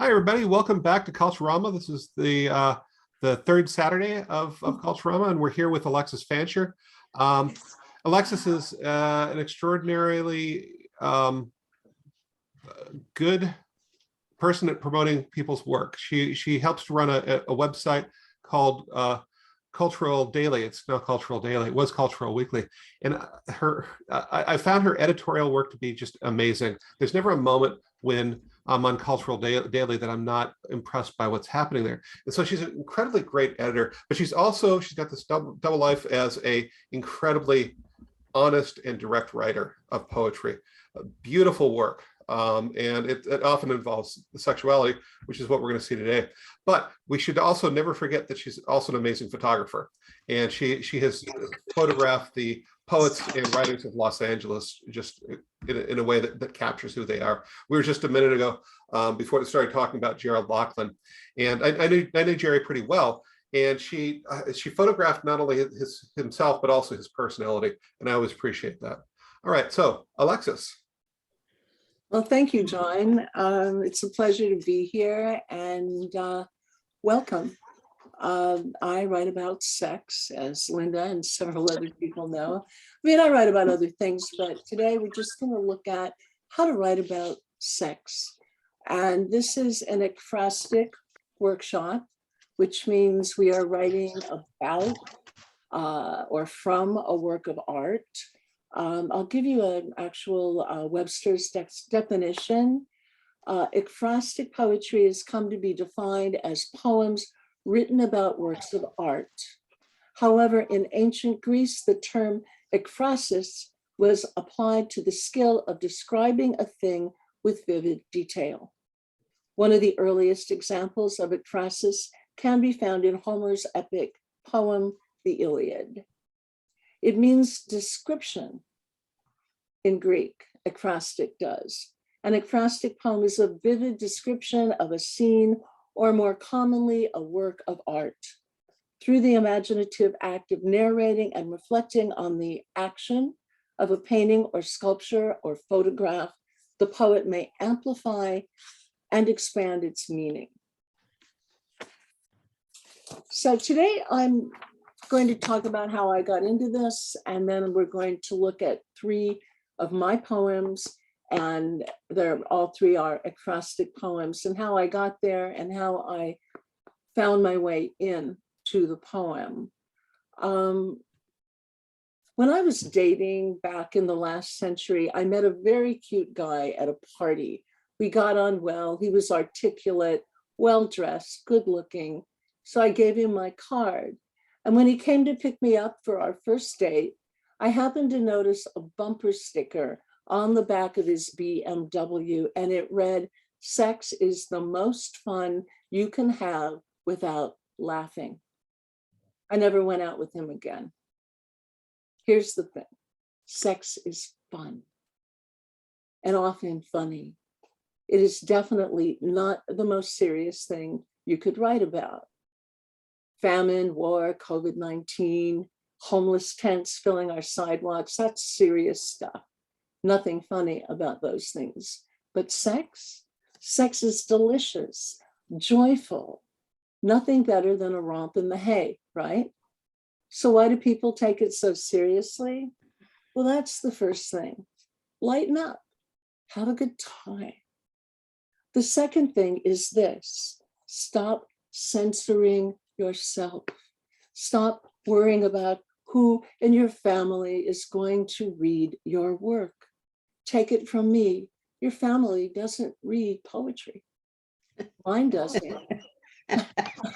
Hi, everybody. Welcome back to Culturama. This is the third Saturday of Culturama, and we're here with Alexis Fancher. Alexis is an extraordinarily good person at promoting people's work. She helps to run a website called Cultural Daily. It's now Cultural Daily. It was Cultural Weekly, and I found her editorial work to be just amazing. There's never a moment when I'm on Cultural Daily that I'm not impressed by what's happening there. And so she's an incredibly great editor, but she's got this double life as a incredibly honest and direct writer of poetry. Beautiful work. And it often involves sexuality, which is what we're going to see today. But we should also never forget that she's also an amazing photographer. And she has photographed the poets and writers of Los Angeles just in a way that captures who they are. We were just a minute ago before we started talking about Gerald Lachlan, and I knew Jerry pretty well. And she photographed not only himself but also his personality, and I always appreciate that. All right, so Alexis. Well, thank you, John. It's a pleasure to be here, and welcome. I write about sex, as Linda and several other people know. I mean, I write about other things, but today we're just going to look at how to write about sex. And this is an ekphrastic workshop, which means we are writing about or from a work of art. I'll give you an actual Webster's definition. Ekphrastic poetry has come to be defined as poems written about works of art. However, in ancient Greece, the term ekphrasis was applied to the skill of describing a thing with vivid detail. One of the earliest examples of ekphrasis can be found in Homer's epic poem, the Iliad. It means description in Greek, ekphrastic does. An ekphrastic poem is a vivid description of a scene, or more commonly, a work of art. Through the imaginative act of narrating and reflecting on the action of a painting or sculpture or photograph, the poet may amplify and expand its meaning. So today I'm going to talk about how I got into this, and then we're going to look at three of my poems, and all three are ekphrastic poems, and how I got there and how I found my way in to the poem. When I was dating back in the last century, I met a very cute guy at a party. We got on well. He was articulate, well-dressed, good-looking. So I gave him my card. And when he came to pick me up for our first date, I happened to notice a bumper sticker on the back of his BMW, and it read, "Sex is the most fun you can have without laughing." I never went out with him again. Here's the thing, sex is fun and often funny. It is definitely not the most serious thing you could write about. Famine, war, COVID-19, homeless tents filling our sidewalks, that's serious stuff. Nothing funny about those things. But sex is delicious, joyful, nothing better than a romp in the hay, right? So why do people take it so seriously? Well, that's the first thing. Lighten up, have a good time. The second thing is this: stop censoring yourself. Stop worrying about who in your family is going to read your work. Take it from me, your family doesn't read poetry. Mine doesn't.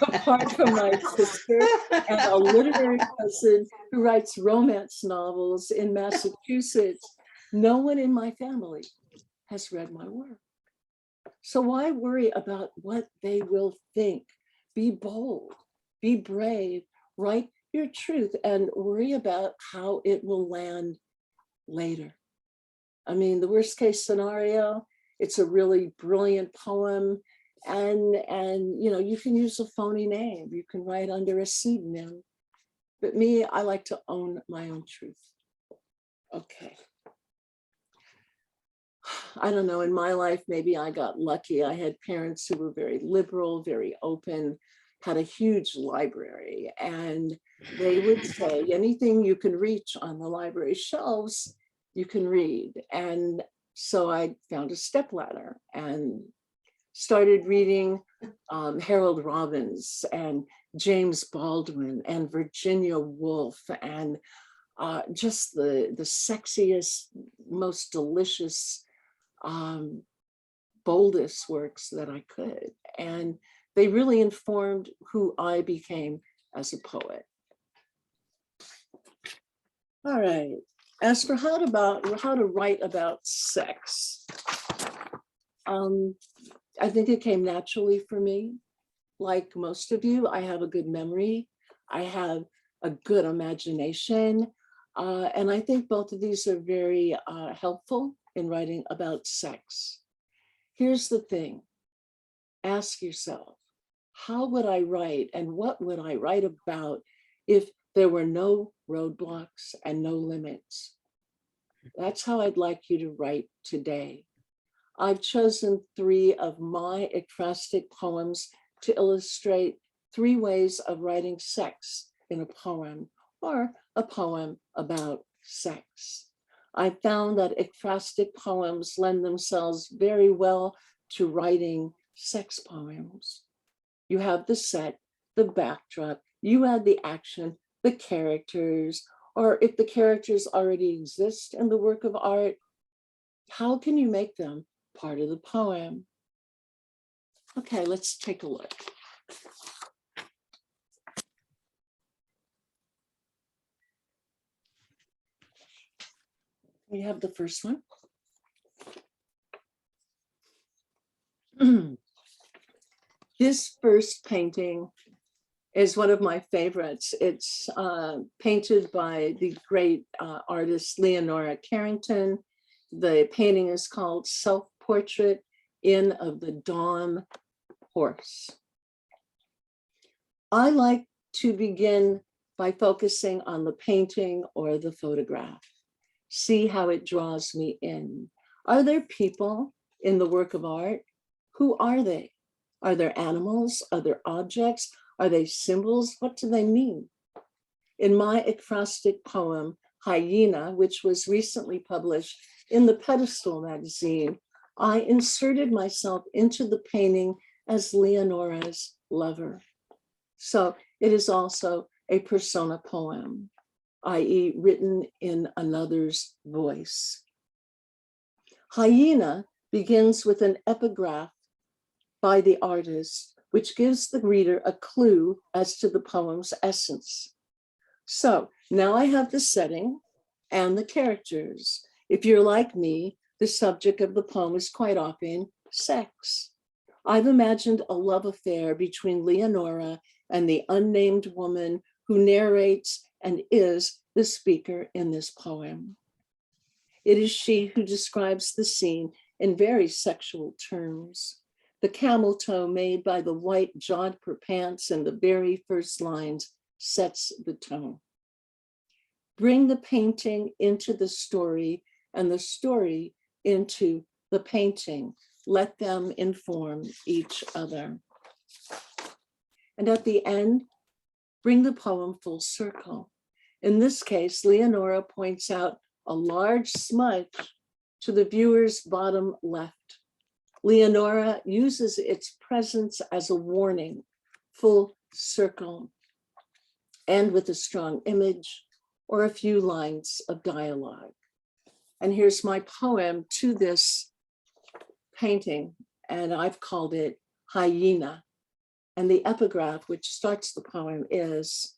Apart from my sister and a literary cousin who writes romance novels in Massachusetts, no one in my family has read my work. So why worry about what they will think? Be bold, be brave, write your truth, and worry about how it will land later. I mean, the worst case scenario, it's a really brilliant poem, and you know, you can use a phony name, you can write under a pseudonym, but me, I like to own my own truth. Okay. I don't know, in my life, maybe I got lucky. I had parents who were very liberal, very open, had a huge library, and they would say anything you can reach on the library shelves, you can read. And so I found a stepladder and started reading Harold Robbins and James Baldwin and Virginia Woolf and just the sexiest, most delicious, boldest works that I could. And they really informed who I became as a poet. All right. As for how to write about sex, I think it came naturally for me. Like most of you, I have a good memory. I have a good imagination. And I think both of these are very helpful in writing about sex. Here's the thing. Ask yourself, how would I write and what would I write about if there were no roadblocks and no limits? That's how I'd like you to write today. I've chosen 3 of my ekphrastic poems to illustrate 3 ways of writing sex in a poem or a poem about sex. I found that ekphrastic poems lend themselves very well to writing sex poems. You have the set, the backdrop, you add the action, the characters, or if the characters already exist in the work of art, how can you make them part of the poem? Okay, let's take a look. We have the first one. This first painting is one of my favorites. It's painted by the great artist Leonora Carrington. The painting is called Self-Portrait in of the Dawn Horse. I like to begin by focusing on the painting or the photograph. See how it draws me in. Are there people in the work of art? Who are they? Are there animals? Are there objects? Are they symbols? What do they mean? In my ekphrastic poem, Hyena, which was recently published in the Pedestal magazine, I inserted myself into the painting as Leonora's lover. So it is also a persona poem, i.e. written in another's voice. Hyena begins with an epigraph by the artist, which gives the reader a clue as to the poem's essence. So now I have the setting and the characters. If you're like me, the subject of the poem is quite often sex. I've imagined a love affair between Leonora and the unnamed woman who narrates and is the speaker in this poem. It is she who describes the scene in very sexual terms. The camel toe made by the white jodhpur pants in the very first lines sets the tone. Bring the painting into the story and the story into the painting. Let them inform each other. And at the end, bring the poem full circle. In this case, Leonora points out a large smudge to the viewer's bottom left. Leonora uses its presence as a warning, full circle, and with a strong image or a few lines of dialogue. And here's my poem to this painting, and I've called it Hyena. And the epigraph, which starts the poem, is,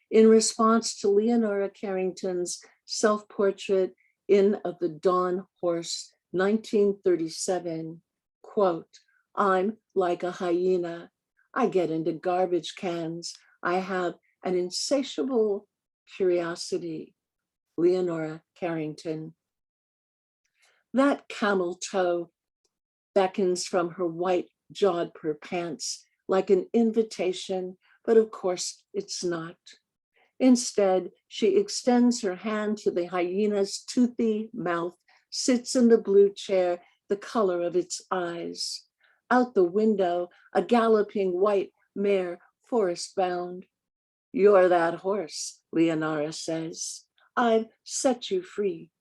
in response to Leonora Carrington's self-portrait in Of the Dawn Horse, 1937, quote, I'm like a hyena. I get into garbage cans. I have an insatiable curiosity. Leonora Carrington. That camel toe beckons from her white jodhpur pants like an invitation, but of course it's not. Instead, she extends her hand to the hyena's toothy mouth, sits in the blue chair, the color of its eyes. Out the window, a galloping white mare, forest bound. You're that horse, Leonora says. I've set you free.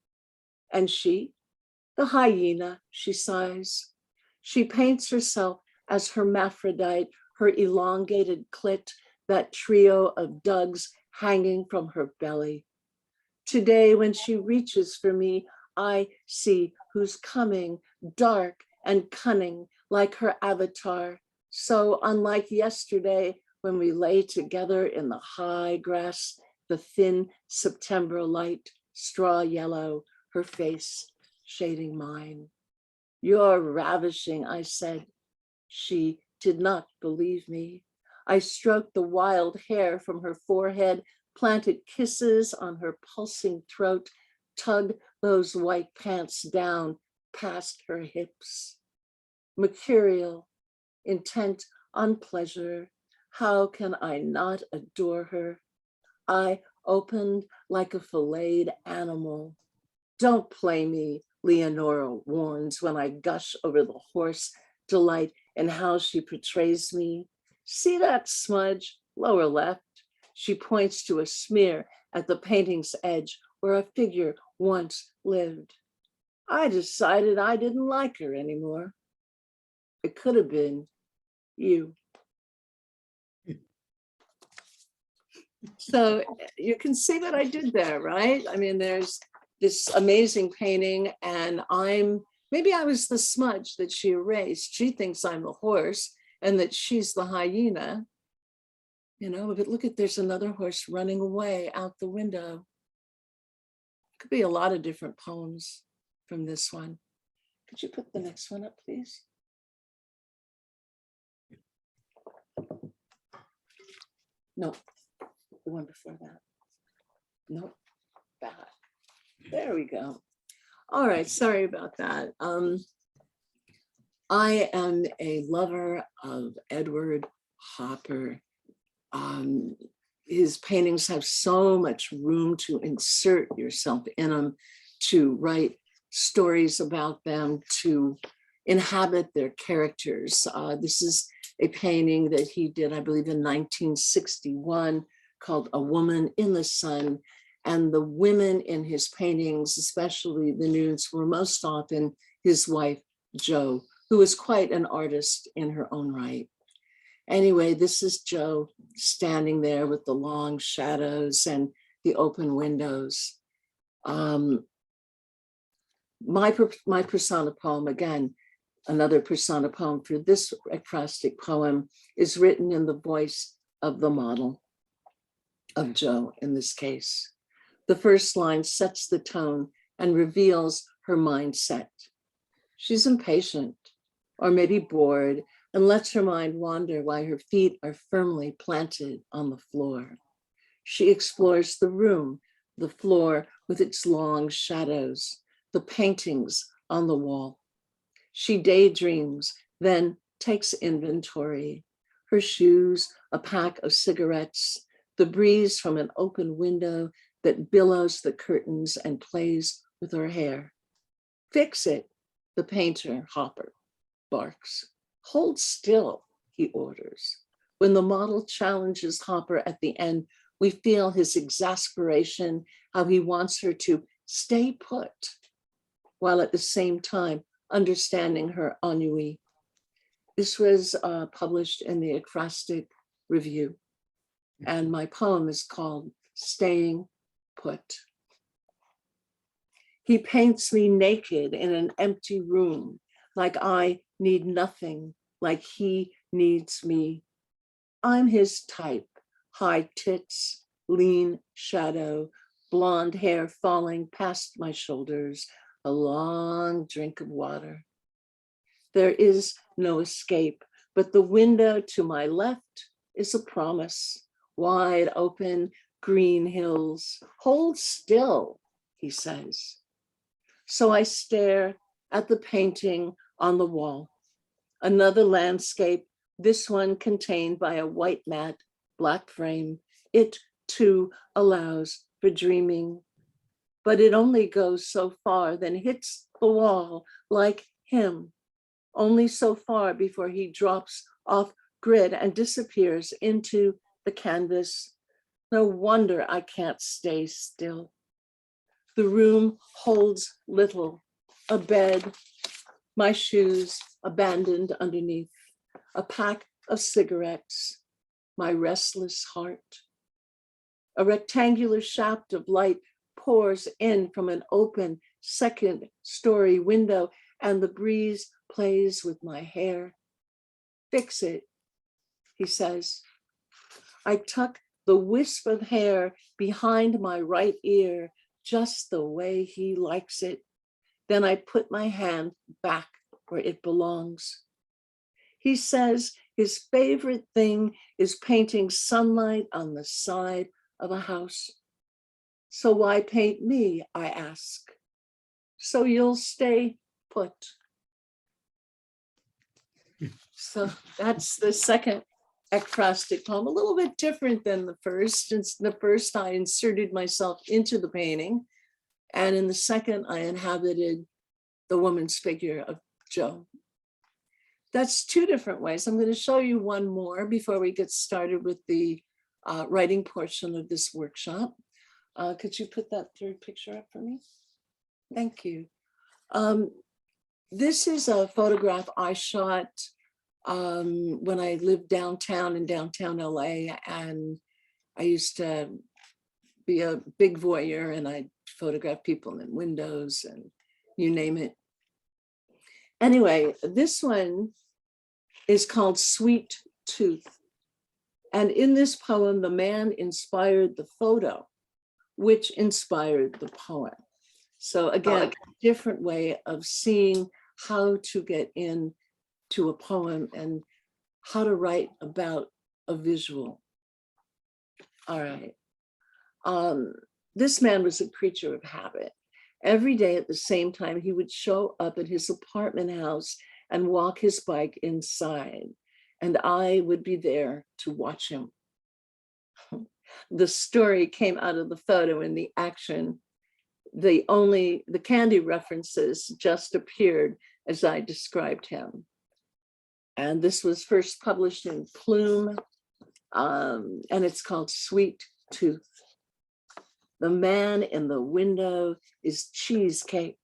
And she, the hyena, she sighs. She paints herself as hermaphrodite, her elongated clit, that trio of dugs hanging from her belly. Today, when she reaches for me, I see who's coming, dark and cunning, like her avatar, so unlike yesterday when we lay together in the high grass, the thin September light, straw yellow, her face shading mine. You're ravishing, I said. She did not believe me. I stroked the wild hair from her forehead, planted kisses on her pulsing throat, tugged those white pants down past her hips. Mercurial, intent on pleasure, how can I not adore her? I opened like a filleted animal. Don't play me, Leonora warns when I gush over the horse delight in how she portrays me. See that smudge, lower left? She points to a smear at the painting's edge where a figure once lived. I decided I didn't like her anymore. It could have been you. So you can see what I did there, right? I mean, there's this amazing painting, and maybe I was the smudge that she erased. She thinks I'm the horse and that she's the hyena, but look there's another horse running away out the window. Could be a lot of different poems from this one. Could you put the next one up, please? No, the one before that. Nope, back. There we go. All right, sorry about that. I am a lover of Edward Hopper. His paintings have so much room to insert yourself in them, to write stories about them, to inhabit their characters. This is a painting that he did, I believe, in 1961 called A Woman in the Sun. And the women in his paintings, especially the nudes, were most often his wife, Jo, who was quite an artist in her own right. Anyway, this is Jo standing there with the long shadows and the open windows. My persona poem, again, another persona poem for this acrostic poem, is written in the voice of the model, of Jo in this case. The first line sets the tone and reveals her mindset. She's impatient, or maybe bored, and lets her mind wander while her feet are firmly planted on the floor. She explores the room, the floor with its long shadows, the paintings on the wall. She daydreams, then takes inventory. Her shoes, a pack of cigarettes, the breeze from an open window that billows the curtains and plays with her hair. Fix it, the painter, Hopper, barks. Hold still, he orders. When the model challenges Hopper at the end, we feel his exasperation, how he wants her to stay put, while at the same time understanding her ennui. This was published in the Acrostic Review, and my poem is called Staying Put. He paints me naked in an empty room, like I need nothing, like he needs me. I'm his type, high tits, lean shadow, blonde hair falling past my shoulders, a long drink of water. There is no escape, but the window to my left is a promise, wide open, green hills. Hold still, he says. So I stare at the painting on the wall. Another landscape, this one contained by a white mat, black frame. It too allows for dreaming, but it only goes so far, then hits the wall like him, only so far before he drops off grid and disappears into the canvas. No wonder I can't stay still. The room holds little, a bed, my shoes abandoned underneath, a pack of cigarettes, my restless heart. A rectangular shaft of light pours in from an open second-story window, and the breeze plays with my hair. Fix it, he says. I tuck the wisp of hair behind my right ear just the way he likes it. Then I put my hand back where it belongs. He says his favorite thing is painting sunlight on the side of a house. So why paint me, I ask? So you'll stay put. So that's the second ekphrastic poem, a little bit different than the first. Since the first, I inserted myself into the painting. And in the second, I inhabited the woman's figure of Joe. That's two different ways. I'm going to show you one more before we get started with the writing portion of this workshop. Could you put that third picture up for me? Thank you. This is a photograph I shot when I lived downtown in downtown LA, and I used to be a big voyeur, and I photograph people in windows and you name it. Anyway, this one is called Sweet Tooth. And in this poem, the man inspired the photo, which inspired the poem. So again, a different way of seeing how to get into a poem and how to write about a visual. All right. This man was a creature of habit. Every day at the same time, he would show up at his apartment house and walk his bike inside, and I would be there to watch him. The story came out of the photo and the action. The candy references just appeared as I described him. And this was first published in Plume, and it's called Sweet Tooth. The man in the window is cheesecake.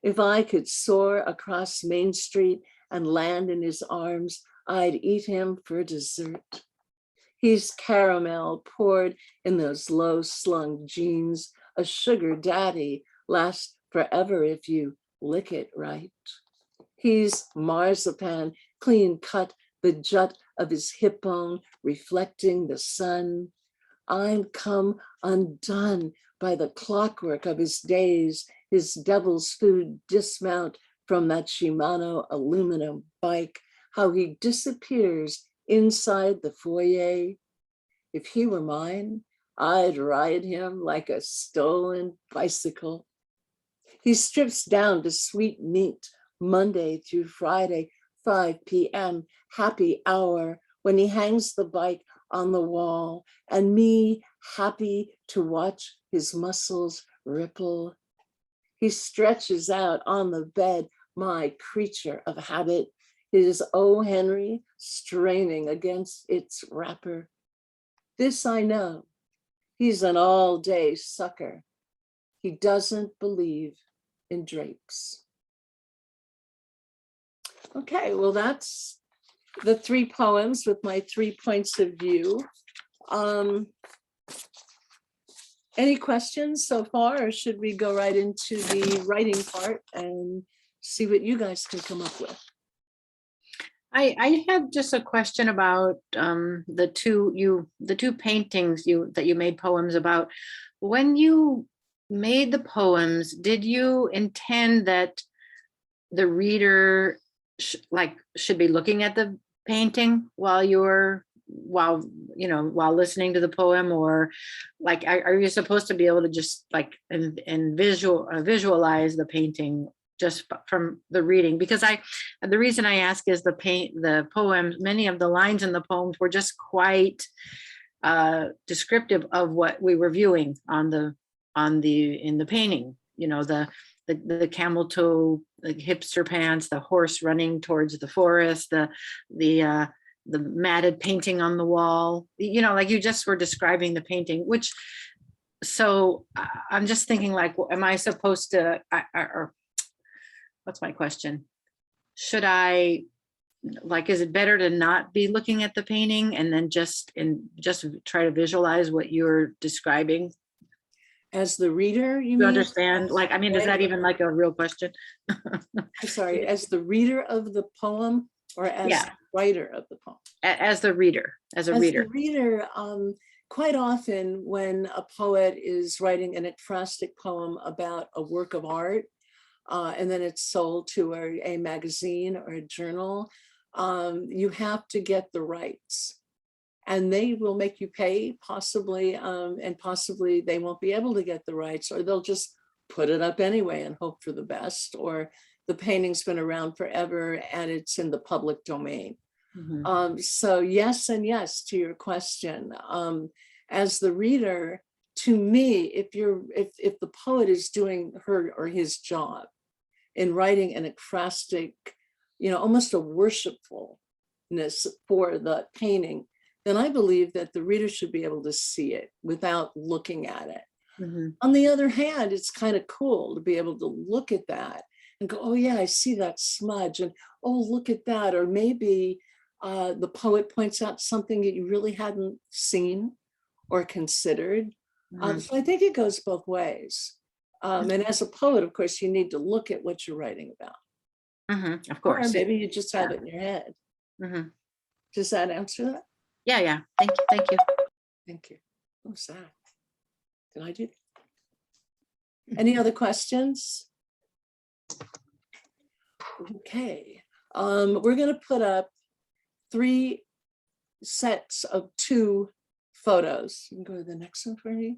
If I could soar across Main Street and land in his arms, I'd eat him for dessert. He's caramel poured in those low-slung jeans. A sugar daddy lasts forever if you lick it right. He's marzipan, clean cut, the jut of his hip bone reflecting the sun. I'm come undone by the clockwork of his days, his devil's food dismount from that Shimano aluminum bike, how he disappears inside the foyer. If he were mine, I'd ride him like a stolen bicycle. He strips down to sweet meat Monday through Friday, 5 p.m., happy hour, when he hangs the bike on the wall, and me happy to watch his muscles ripple. He stretches out on the bed, my creature of habit, his O. Henry straining against its wrapper. This I know, he's an all-day sucker. He doesn't believe in drapes. Okay, well, that's the three poems with my 3 points of view. Any questions so far, or should we go right into the writing part and see what you guys can come up with? I have just a question about the two paintings that you made poems about. When you made the poems, did you intend that the reader should be looking at the painting while listening to the poem, or like are you supposed to be able to just like visualize the painting just from the reading? Because the reason I ask is the poems, many of the lines in the poems were just quite descriptive of what we were viewing in the painting. You know, the the camel toe, the hipster pants, the horse running towards the forest, the matted painting on the wall, you know, like you just were describing the painting, which, so I'm just thinking like, am I supposed to, or what's my question? Should I, like, is it better to not be looking at the painting and then just try to visualize what you're describing? As the reader, you You mean? understand? Like, I mean, is that even like a real question? I'm sorry, as the reader of the poem or as Yeah. the writer of the poem? As the reader, as a As reader. the reader, quite often when a poet is writing an ekphrastic poem about a work of art, and then it's sold to a magazine or a journal, you have to get the rights. And they will make you pay, possibly, and possibly they won't be able to get the rights, or they'll just put it up anyway and hope for the best, or the painting's been around forever and it's in the public domain. Mhm. So yes and yes to your question. As the reader, to me, if the poet is doing her or his job in writing an ekphrastic, you know, almost a worshipfulness for the painting, then I believe that the reader should be able to see it without looking at it. Mhm. On the other hand, it's kind of cool to be able to look at that and go, oh yeah, I see that smudge, and oh, look at that. Or maybe the poet points out something that you really hadn't seen or considered. Mhm. So I think it goes both ways. And as a poet, of course, you need to look at what you're writing about. Mhm. Of Or course. maybe you just have it in your head. Mhm. Does that answer that? Yeah, yeah. Thank you. Thank you. Thank you. What was that? Did I do that? Any other questions? Okay. We're going to put up 3 sets of 2 photos. You can go to the next one for me.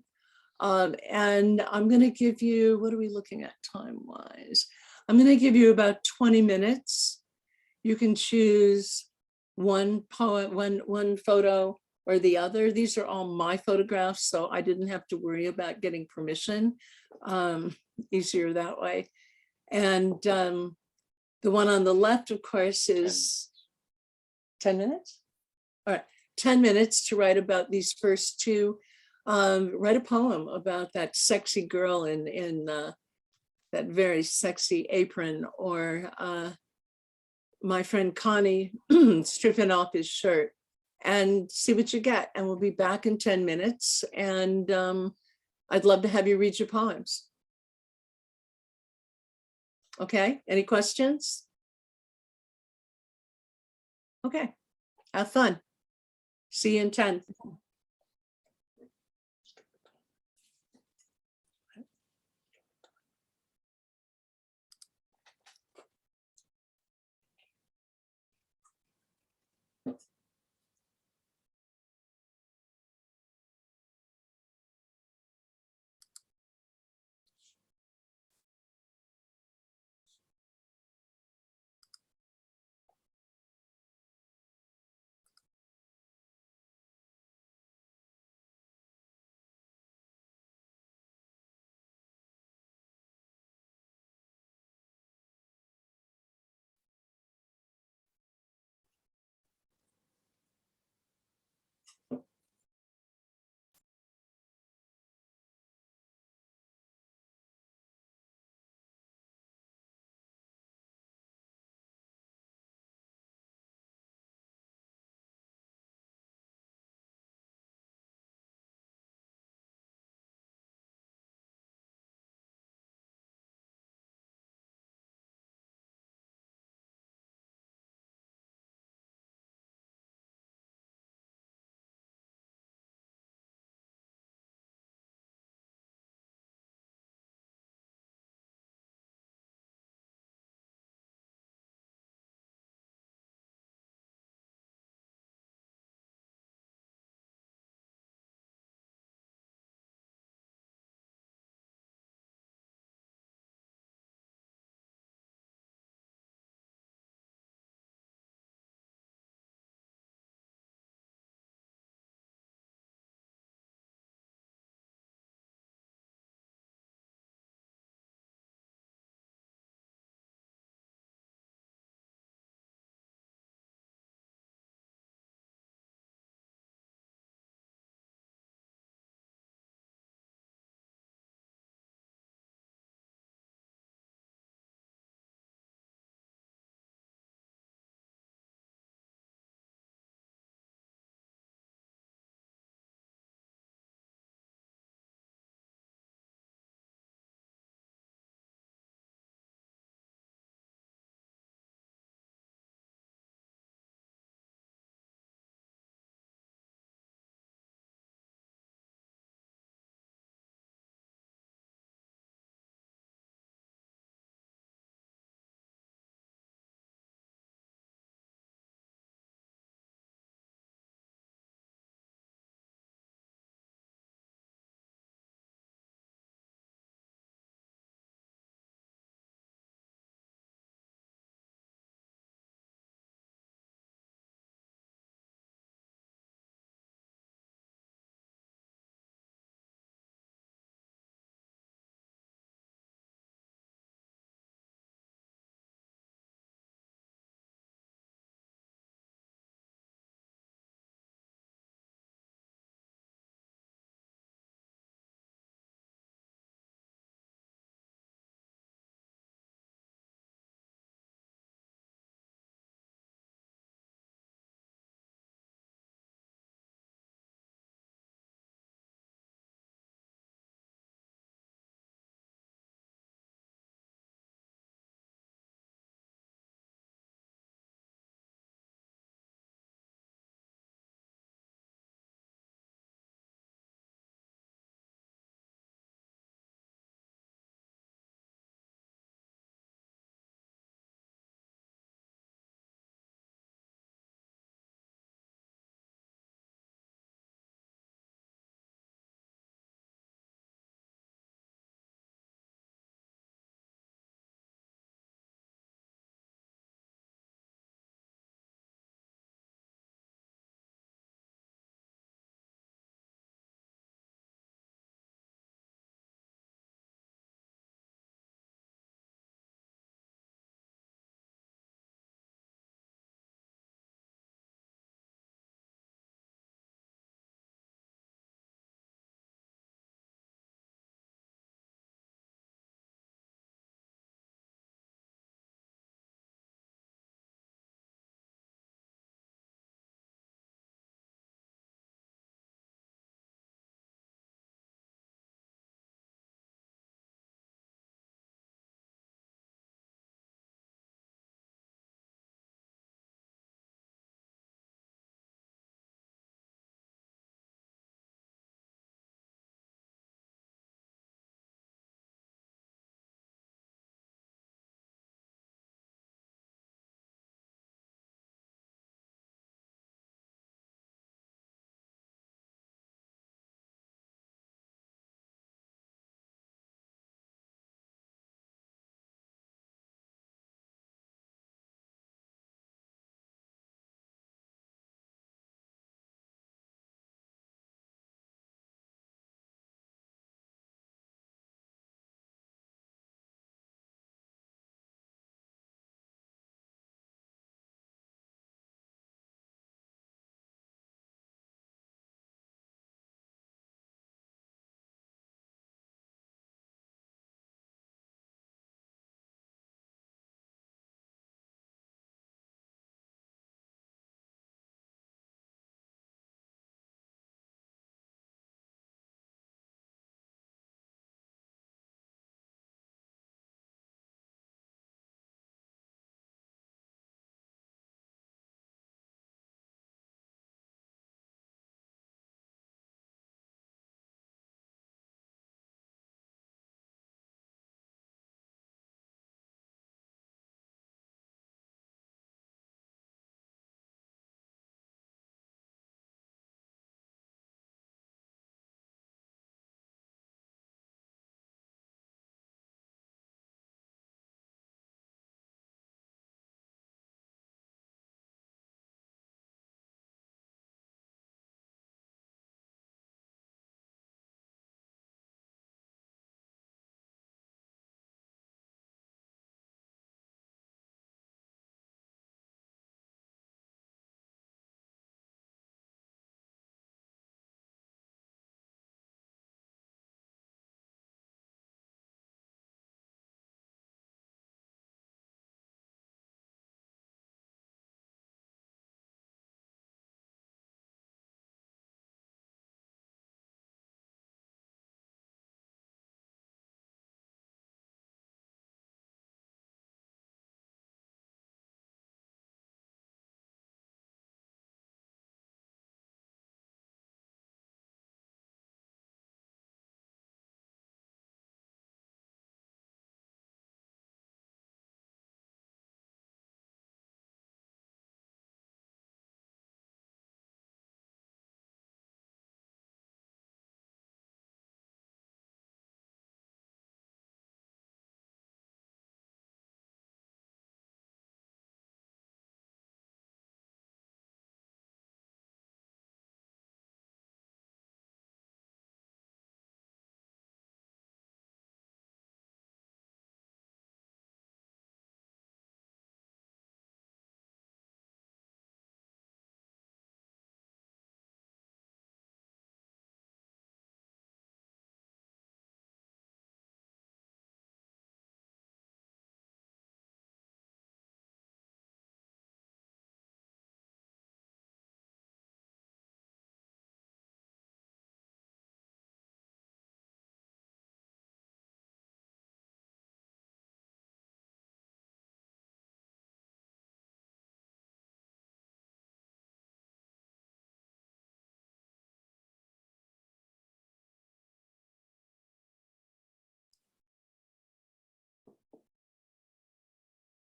And I'm going to give you, what are we looking at time-wise? I'm going to give you about 20 minutes. You can choose one poem, one photo or the other. These are all my photographs, so I didn't have to worry about getting permission. Easier that way. And the one on the left, of course, is 10 minutes. All right, 10 minutes to write about these first 2. Write a poem about that sexy girl in that very sexy apron, or my friend Connie stripping off his shirt, and see what you get. And we'll be back in 10 minutes. And I'd love to have you read your poems. Okay, any questions? Okay, have fun. See you in 10.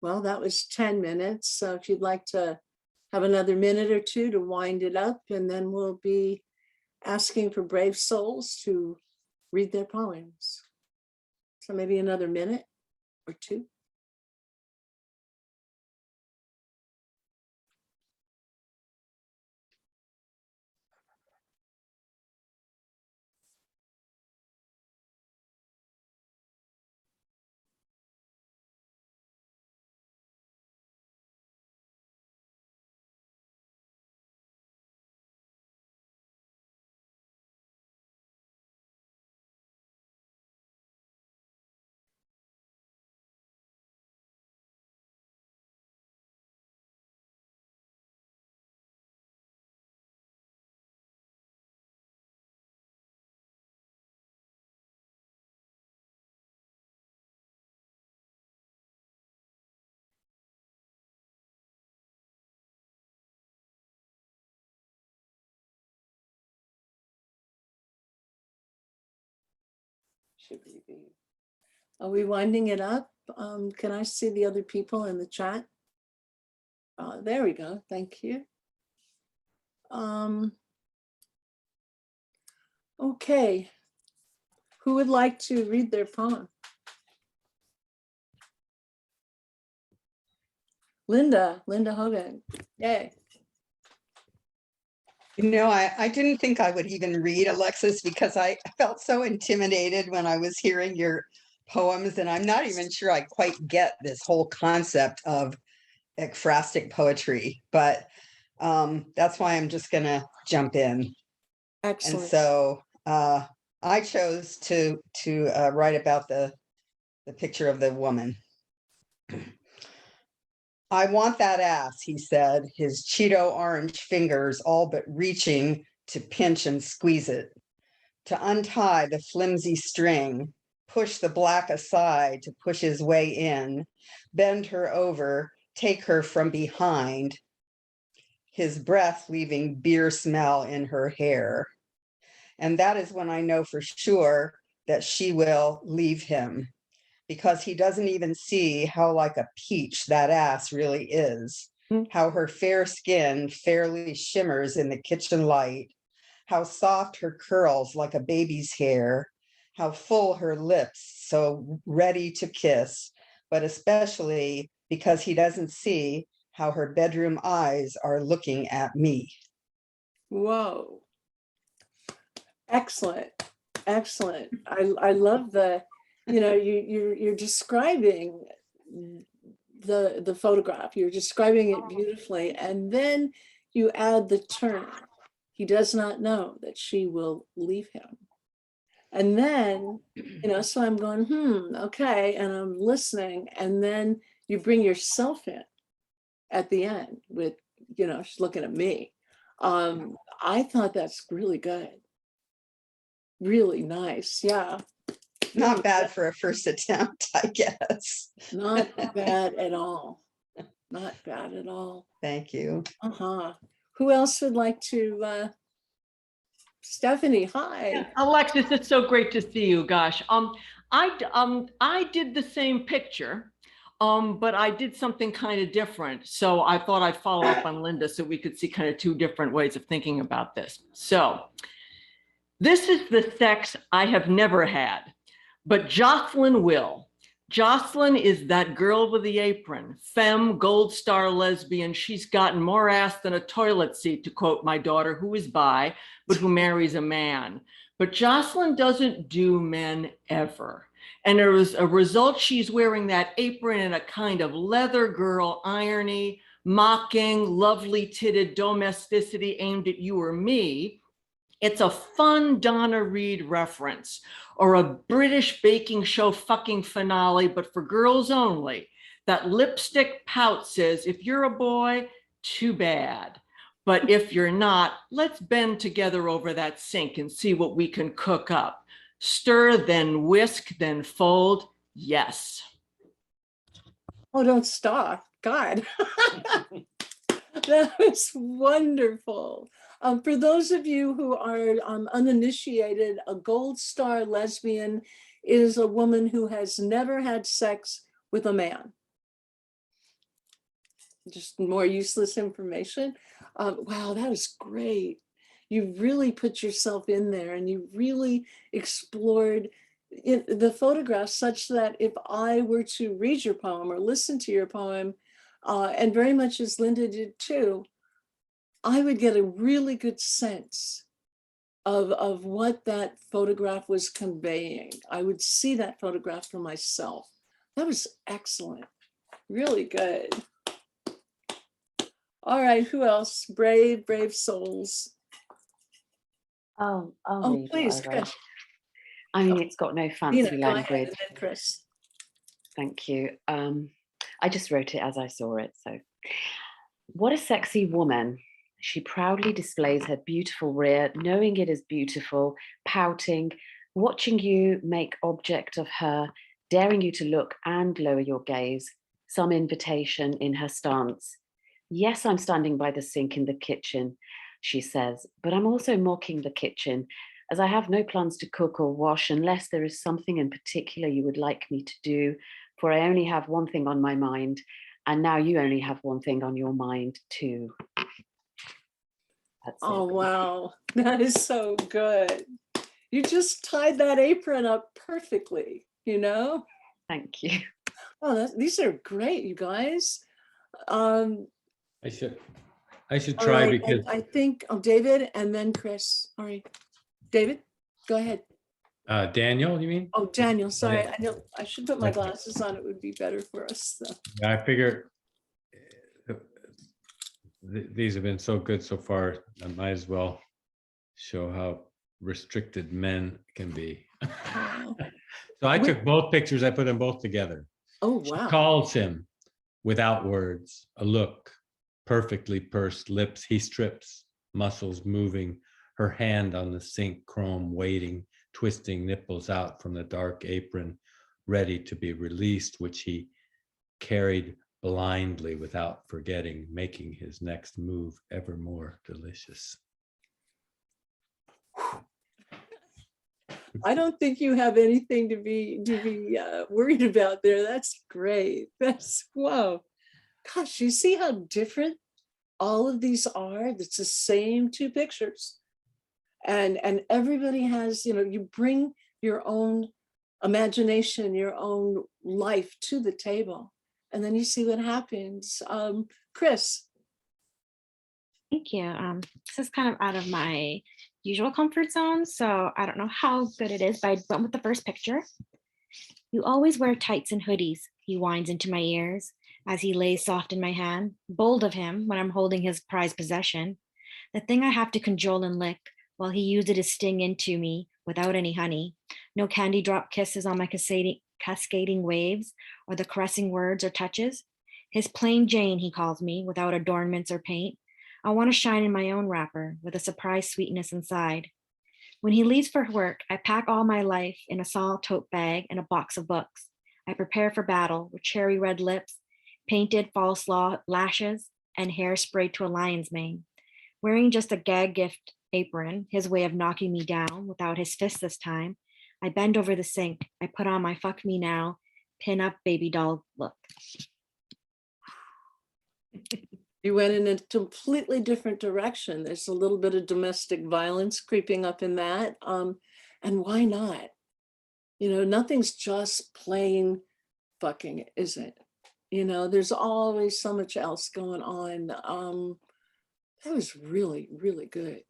Well, that was 10 minutes. So if you'd like to have another minute or two to wind it up, and then we'll be asking for brave souls to read their poems. So maybe another minute or two. Should we be? Are we winding it up? Can I see the other people in the chat? There we go. Thank you. Okay. Who would like to read their poem? Linda Hogan. Yay. You know, I didn't think I would even read, Alexis, because I felt so intimidated when I was hearing your poems, and I'm not even sure I quite get this whole concept of ekphrastic poetry, but that's why I'm just gonna jump in. Excellent. And so I chose to write about the picture of the woman. I want that ass, he said, his Cheeto orange fingers all but reaching to pinch and squeeze it, to untie the flimsy string, push the black aside to push his way in, bend her over, take her from behind, his breath leaving beer smell in her hair. And that is when I know for sure that she will leave him, because he doesn't even see how like a peach that ass really is, how her fair skin fairly shimmers in the kitchen light, how soft her curls like a baby's hair, how full her lips so ready to kiss, but especially because he doesn't see how her bedroom eyes are looking at me. Whoa. Excellent. Excellent. I love the, you know, you're describing the photograph. You're describing it beautifully. And then you add the turn. He does not know that she will leave him. And then, you know, so I'm going, okay. And I'm listening. And then you bring yourself in at the end with, you know, she's looking at me. I thought that's really good. Really nice. Yeah. Not bad for a first attempt, I guess. Not bad at all. Not bad at all. Thank you. Who else would like to? Stephanie, hi. Yeah, Alexis, it's so great to see you. Gosh, I did the same picture, but I did something kind of different. So I thought I'd follow up on Linda so we could see kind of two different ways of thinking about this. So this is the sex I have never had, but Jocelyn will. Jocelyn is that girl with the apron, femme, gold star lesbian. She's gotten more ass than a toilet seat, to quote my daughter, who is bi, but who marries a man. But Jocelyn doesn't do men ever. And as a result, she's wearing that apron in a kind of leather girl irony, mocking, lovely titted domesticity aimed at you or me. It's a fun Donna Reed reference or a British baking show fucking finale, but for girls only. That lipstick pout says, if you're a boy, too bad. But if you're not, let's bend together over that sink and see what we can cook up. Stir, then whisk, then fold. Yes. Oh, don't stop. God. That was wonderful. For those of you who are uninitiated, a gold star lesbian is a woman who has never had sex with a man. just more useless information. Wow, that was great. You really put yourself in there and you really explored the photographs such that if I were to read your poem or listen to your poem, and very much as Linda did too, I would get a really good sense of what that photograph was conveying. I would see that photograph for myself. That was excellent. Really good. All right, who else? Brave, brave souls. I'll Oh, read what please, I wrote. Chris. I mean, it's got no fancy Nina, go ahead, language. and then Chris. Thank you. I just wrote it as I saw it. So, what a sexy woman. She proudly displays her beautiful rear, knowing it is beautiful, pouting, watching you make object of her, daring you to look and lower your gaze, some invitation in her stance. Yes, I'm standing by the sink in the kitchen, she says, but I'm also mocking the kitchen, as I have no plans to cook or wash unless there is something in particular you would like me to do, for I only have one thing on my mind, and now you only have one thing on your mind too. That's Oh, it. wow. That is so good. You just tied that apron up perfectly, you know? Thank you. Oh, these are great, you guys. Um, I should all try right, because I think David and then Chris. All right, David, go ahead. Daniel, you mean? Oh, Daniel, sorry. Yeah. I know I should put my Okay. glasses on. It would be better for us. So. I figure these have been so good so far. I might as well show how restricted men can be. Oh, So I took both pictures. I put them both together. oh She wow. calls him without words, a look, perfectly pursed lips. He strips, muscles moving, her hand on the sink chrome waiting, twisting nipples out from the dark apron, ready to be released, which he carried blindly without forgetting, making his next move ever more delicious. I don't think you have anything to be worried about there. That's great. That's wow. Gosh, you see how different all of these are? It's the same two pictures. And everybody has, you bring your own imagination, your own life to the table. And then you see what happens. Chris. Thank you. This is kind of out of my usual comfort zone, so I don't know how good it is, but I went with the first picture. You always wear tights and hoodies, he whines into my ears as he lays soft in my hand. Bold of him when I'm holding his prized possession, the thing I have to cajole and lick while he uses his sting into me without any honey. No candy drop kisses on my cascading waves or the caressing words or touches. His plain Jane, he calls me, without adornments or paint. I want to shine in my own wrapper with a surprise sweetness inside. When he leaves for work, I pack all my life in a small tote bag and a box of books. I prepare for battle with cherry red lips, painted false lashes, and hair sprayed to a lion's mane. Wearing just a gag gift apron, his way of knocking me down without his fist this time, I bend over the sink. I put on my fuck me now, pin up baby doll look. You went in a completely different direction. There's a little bit of domestic violence creeping up in that. And why not? Nothing's just plain fucking, is it? There's always so much else going on. That was really, really good.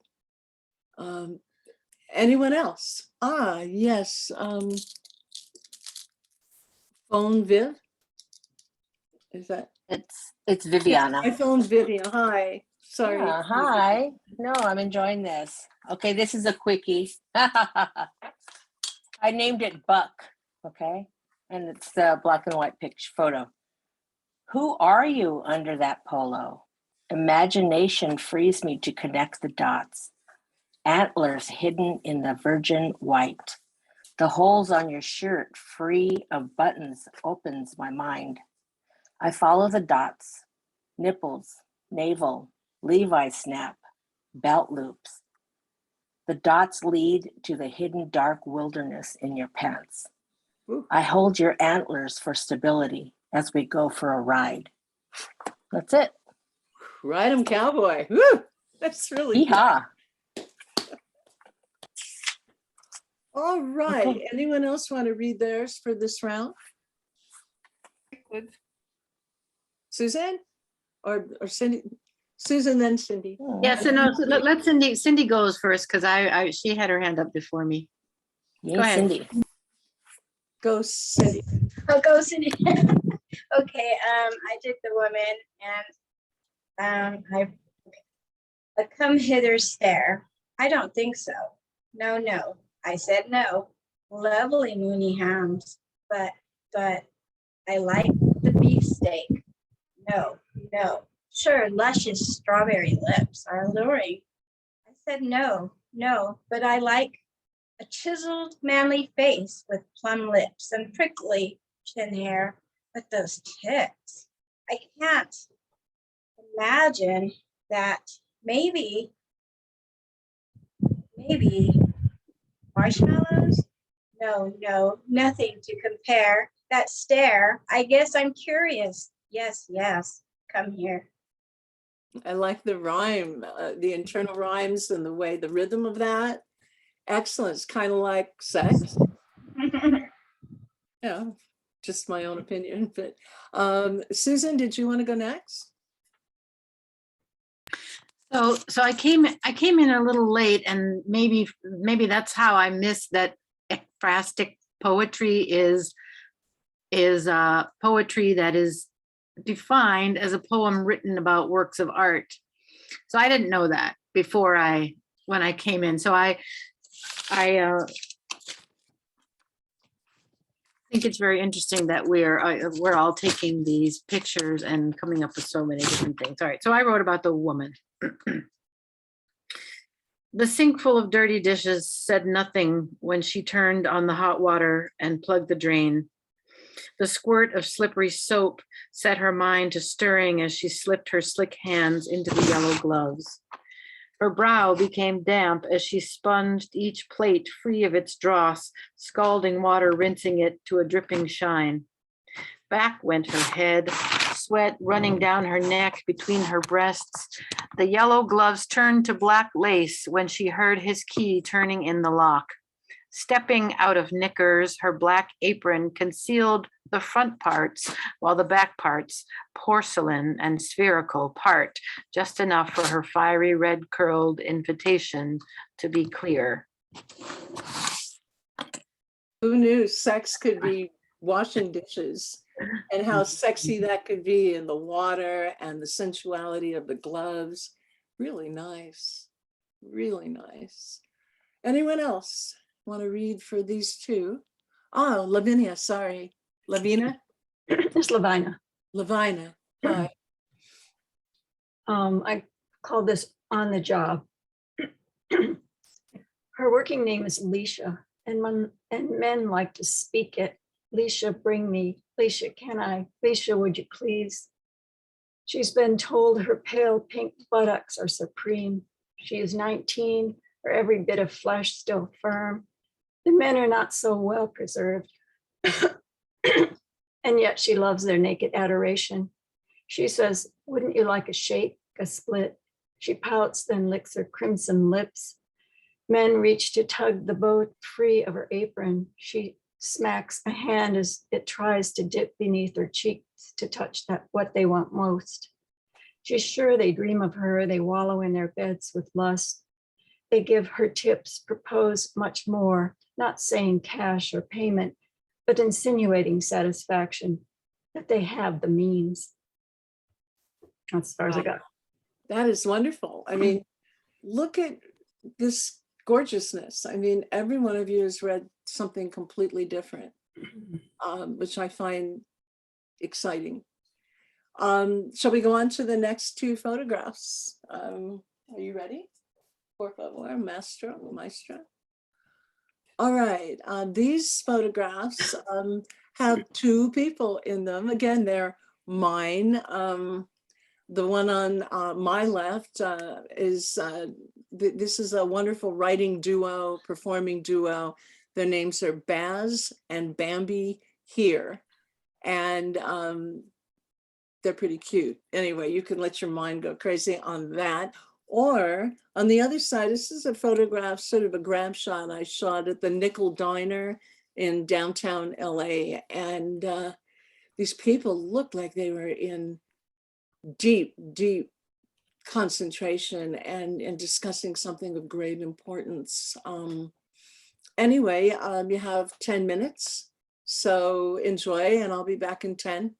Anyone else? Yes. Phone Viv? Is that? It's Viviana. My phone's Vivian. Hi. Sorry. Yeah, hi. No, I'm enjoying this. Okay, this is a quickie. I named it Buck, okay? And it's the black and white picture photo. Who are you under that polo? Imagination frees me to connect the dots. Antlers hidden in the virgin white. The holes on your shirt, free of buttons, opens my mind. I follow the dots. Nipples, navel, Levi snap, belt loops. The dots lead to the hidden dark wilderness in your pants. Ooh. I hold your antlers for stability as we go for a ride. That's it. Ride 'em cowboy. Woo! That's really good. Yeehaw. All right. Okay. Anyone else want to read theirs for this round? Suzanne or Cindy? Susan, then Cindy. Yes, and no, let Cindy goes first because she had her hand up before me. Yay, Go ahead. Cindy. Go, Cindy. I'll go, Cindy. Okay, I did the woman, and I come hither stare. I don't think so. No, no. I said no. Lovely moony hams, but I like the beefsteak. No, no. Sure, luscious strawberry lips are alluring. I said no, no, but I like a chiseled manly face with plum lips and prickly chin hair. But those tits, I can't imagine that. Maybe marshmallows? No, no, nothing to compare. That stare, I guess I'm curious. Yes, yes, come here. I like the rhyme, the internal rhymes and the way, the rhythm of that. Excellent. It's kind of like sex. Yeah, just my own opinion. But Susan, did you want to go next? So I came in a little late, and maybe that's how I missed that ekphrastic poetry is poetry that is defined as a poem written about works of art. So I didn't know that when I came in. So I think it's very interesting that we're all taking these pictures and coming up with so many different things. All right, so I wrote about the woman. The sink full of dirty dishes said nothing when she turned on the hot water and plugged the drain. The squirt of slippery soap set her mind to stirring as she slipped her slick hands into the yellow gloves. Her brow became damp as she sponged each plate free of its dross, scalding water rinsing it to a dripping shine. Back went her head, sweat running down her neck between her breasts. The yellow gloves turned to black lace when she heard his key turning in the lock. Stepping out of knickers, her black apron concealed the front parts, while the back parts, porcelain and spherical, part just enough for her fiery red curled invitation to be clear. Who knew sex could be washing dishes, and how sexy that could be in the water and the sensuality of the gloves? Really nice. Really nice. Anyone else want to read for these two? Oh, Lavinia, sorry. Lavina? It's Lavina. Lavina. Hi. I call this On the Job. Her working name is Leisha, and men like to speak it. Leisha, bring me. Leisha, can I? Leisha, would you please? She's been told her pale pink buttocks are supreme. She is 19, her every bit of flesh still firm. The men are not so well preserved. And yet she loves their naked adoration. She says, wouldn't you like a shake, a split? She pouts, then licks her crimson lips. Men reach to tug the boat free of her apron. She smacks a hand as it tries to dip beneath her cheeks to touch what they want most. She's sure they dream of her. They wallow in their beds with lust. They give her tips, propose much more, not saying cash or payment, but insinuating satisfaction, that they have the means. That's as far as I got. That is wonderful. I mean, look at this gorgeousness. I mean, every one of you has read something completely different, which I find exciting. Shall we go on to the next two photographs? Are you ready? Por favor, maestro. All right, these photographs have two people in them. Again, they're mine. The one on my left is, this is a wonderful writing duo, performing duo. Their names are Baz and Bambi Here. And they're pretty cute. Anyway, you can let your mind go crazy on that. Or on the other side, this is a photograph, sort of a grab shot I shot at the Nickel Diner in downtown LA. And these people looked like they were in deep, deep concentration and discussing something of great importance. Anyway, you have 10 minutes, so enjoy, and I'll be back in 10.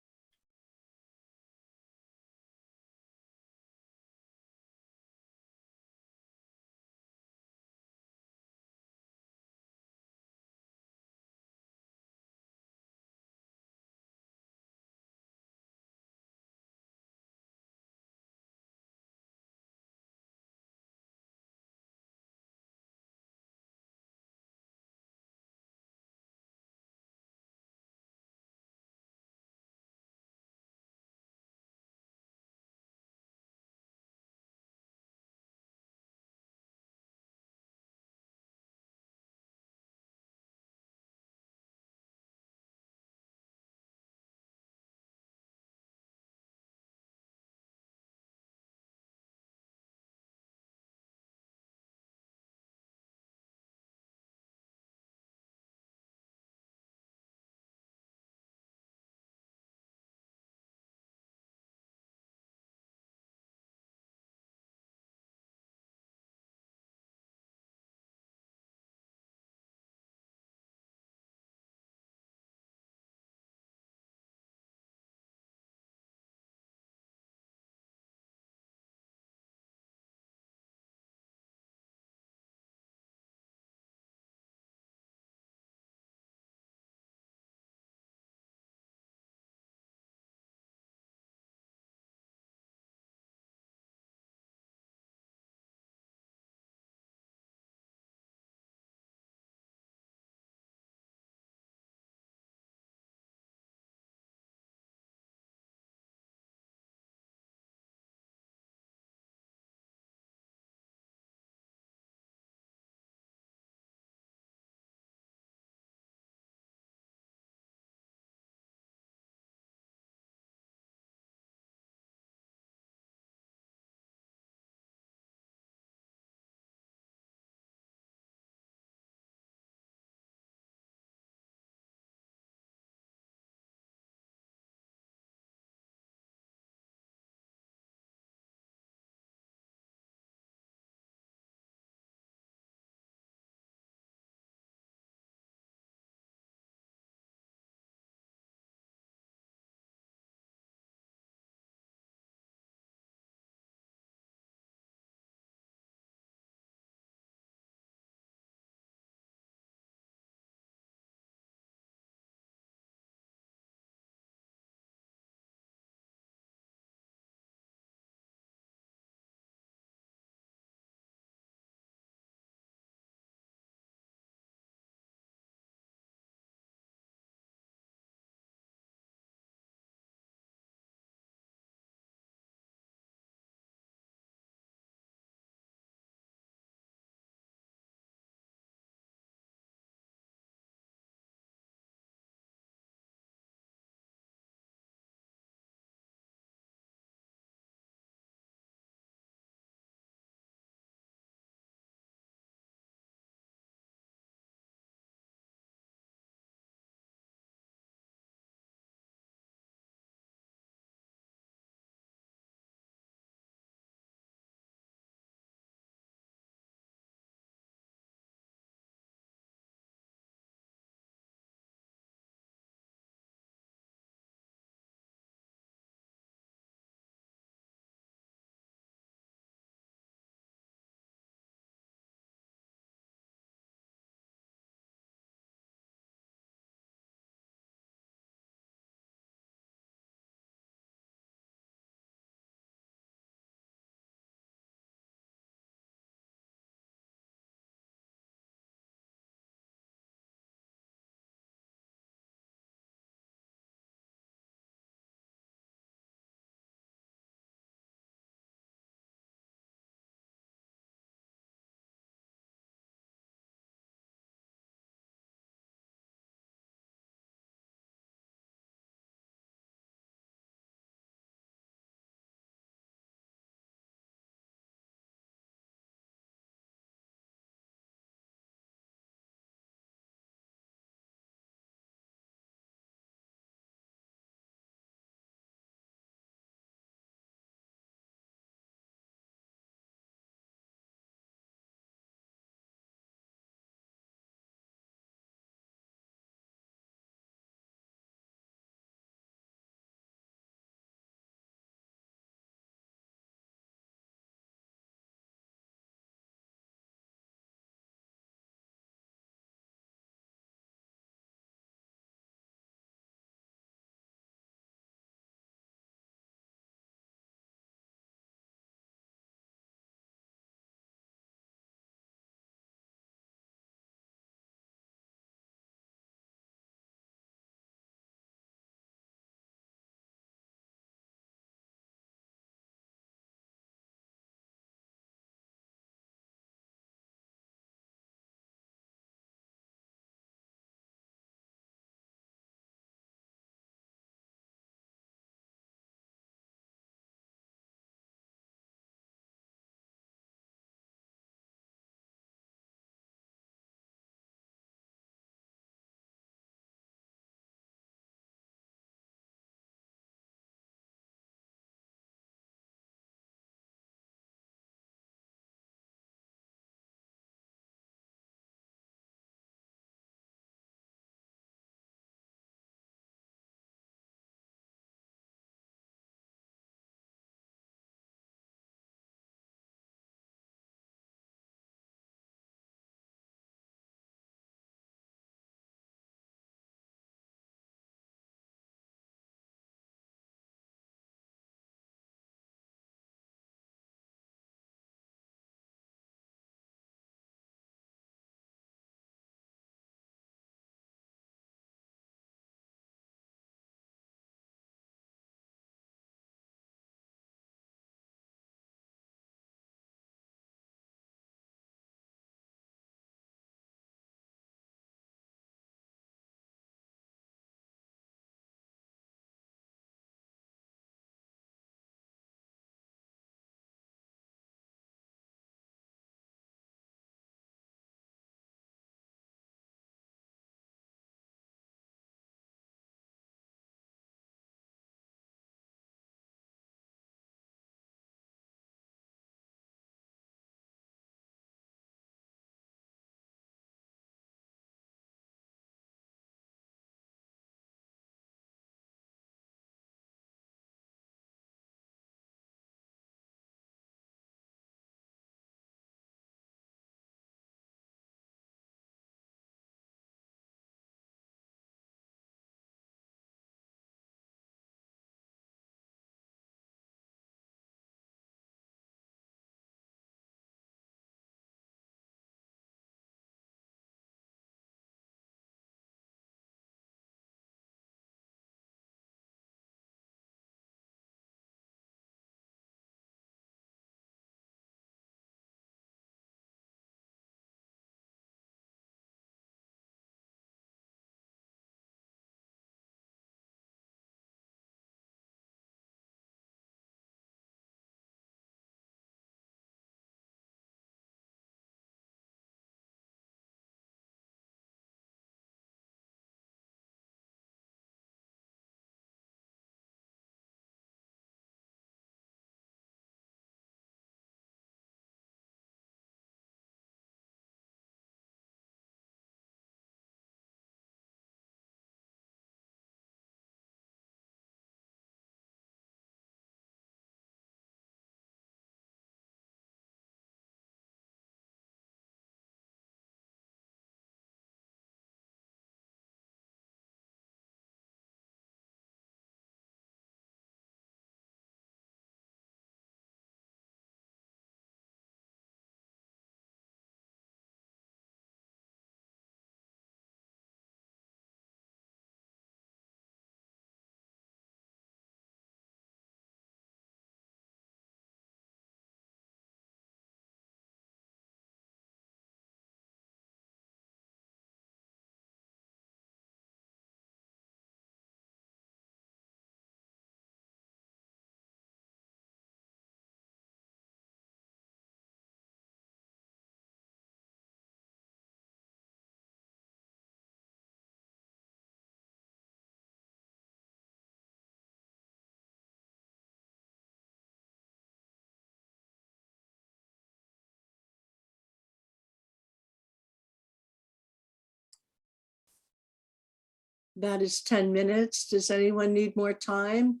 that is 10 minutes. Does anyone need more time?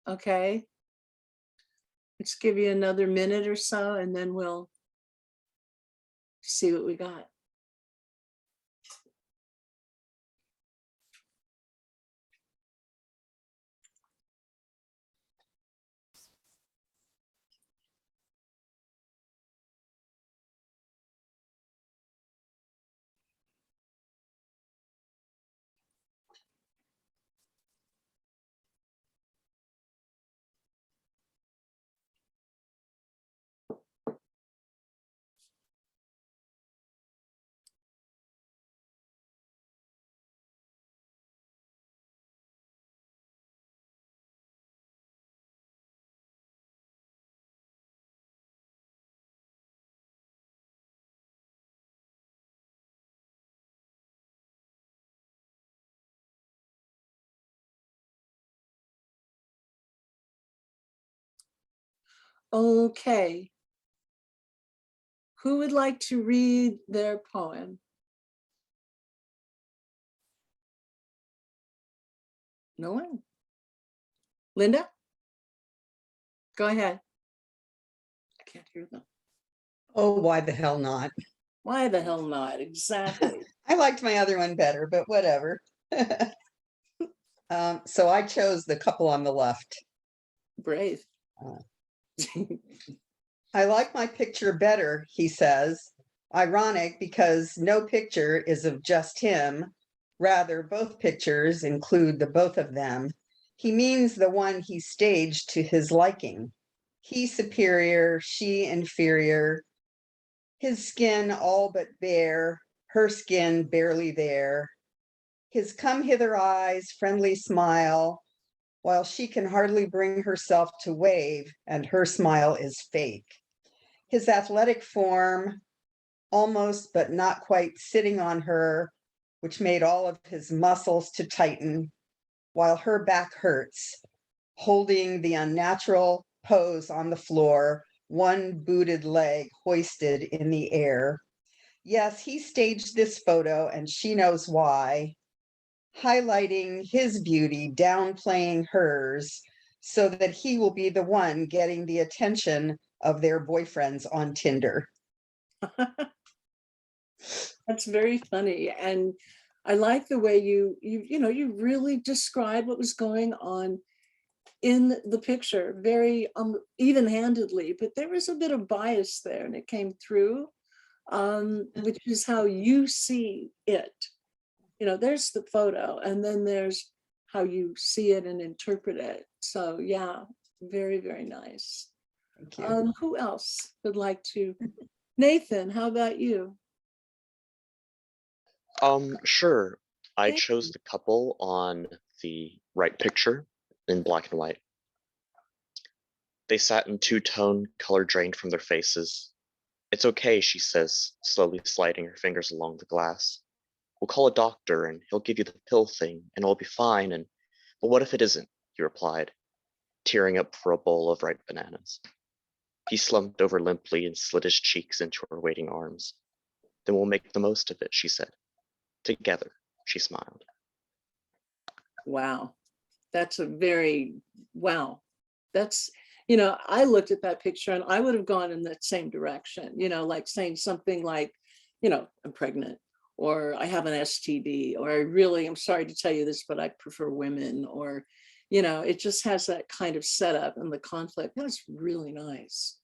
Okay. Let's give you another minute or so, and then we'll see what we got. Okay. Who would like to read their poem? No one? Linda? Go ahead. I can't hear them. Oh, why the hell not? Why the hell not? Exactly. I liked my other one better, but whatever. So I chose the couple on the left. Brave. I like my picture better, he says. Ironic because no picture is of just him. Rather, both pictures include the both of them. He means the one he staged to his liking. He superior, she inferior. His skin all but bare, her skin barely there. His come hither eyes, friendly smile, while she can hardly bring herself to wave, and her smile is fake. His athletic form, almost but not quite sitting on her, which made all of his muscles to tighten, while her back hurts, holding the unnatural pose on the floor, one booted leg hoisted in the air. Yes, he staged this photo, and she knows why, highlighting his beauty, downplaying hers, so that he will be the one getting the attention of their boyfriends on Tinder. That's very funny. And I like the way you really describe what was going on in the picture very even-handedly, but there was a bit of bias there and it came through, which is how you see it. There's the photo and then there's how you see it and interpret it. So yeah, very, very nice. Thank you. Who else would like to? Nathan, how about you? Sure. I Thank chose you. the couple on the right picture in black and white. They sat in two-tone, color drained from their faces. It's okay, she says, slowly sliding her fingers along the glass. We'll call a doctor and he'll give you the pill thing and it'll be fine but what if it isn't? He replied, tearing up for a bowl of ripe bananas. He slumped over limply and slid his cheeks into her waiting arms. Then we'll make the most of it, she said. Together, she smiled. Wow. That's wow. That's, I looked at that picture and I would have gone in that same direction, like saying something like, I'm pregnant, or I have an STD, or I'm sorry to tell you this, but I prefer women, or, it just has that kind of setup and the conflict. That's really nice.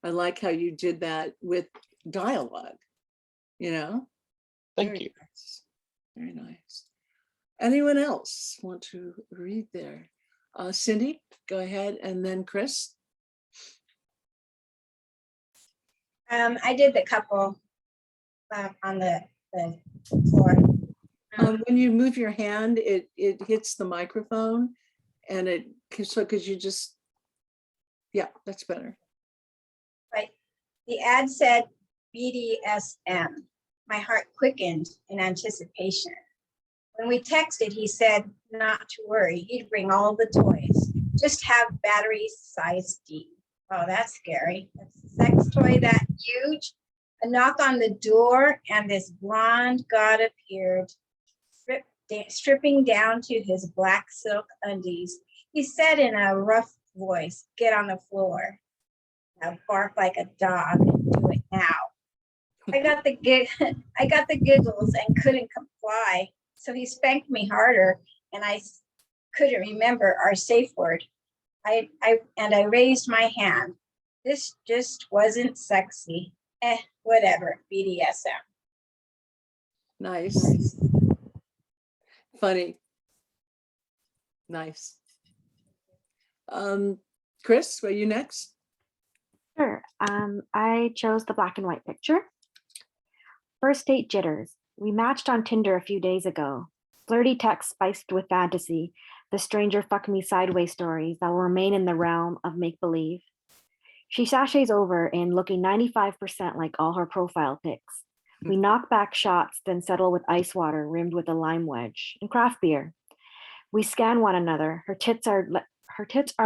I like how you did that with dialogue, Thank you. Nice. Very nice. Anyone else want to read there? Cindy, go ahead, and then Chris. I did the couple on the floor. When you move your hand, it hits the microphone, and because you just, yeah, that's better. Right. The ad said BDSM. My heart quickened in anticipation. When we texted, he said not to worry. He'd bring all the toys. Just have battery size D. Oh, that's scary. That's a sex toy that huge. A knock on the door, and this blonde god appeared, stripping down to his black silk undies. He said in a rough voice, "Get on the floor. Now bark like a dog and do it now." I got the giggles and couldn't comply. So he spanked me harder, and I couldn't remember our safe word. I raised my hand. This just wasn't sexy. Whatever, BDSM. Nice. Funny. Nice. Chris, were you next? Sure. I chose the black and white picture. First date jitters. We matched on Tinder a few days ago. Flirty text spiced with fantasy. The stranger fucked me sideways stories that will remain in the realm of make-believe. She sachets over in looking 95% like all her profile pics. We knock back shots, then settle with ice water rimmed with a lime wedge and craft beer. We scan one another. Her tits are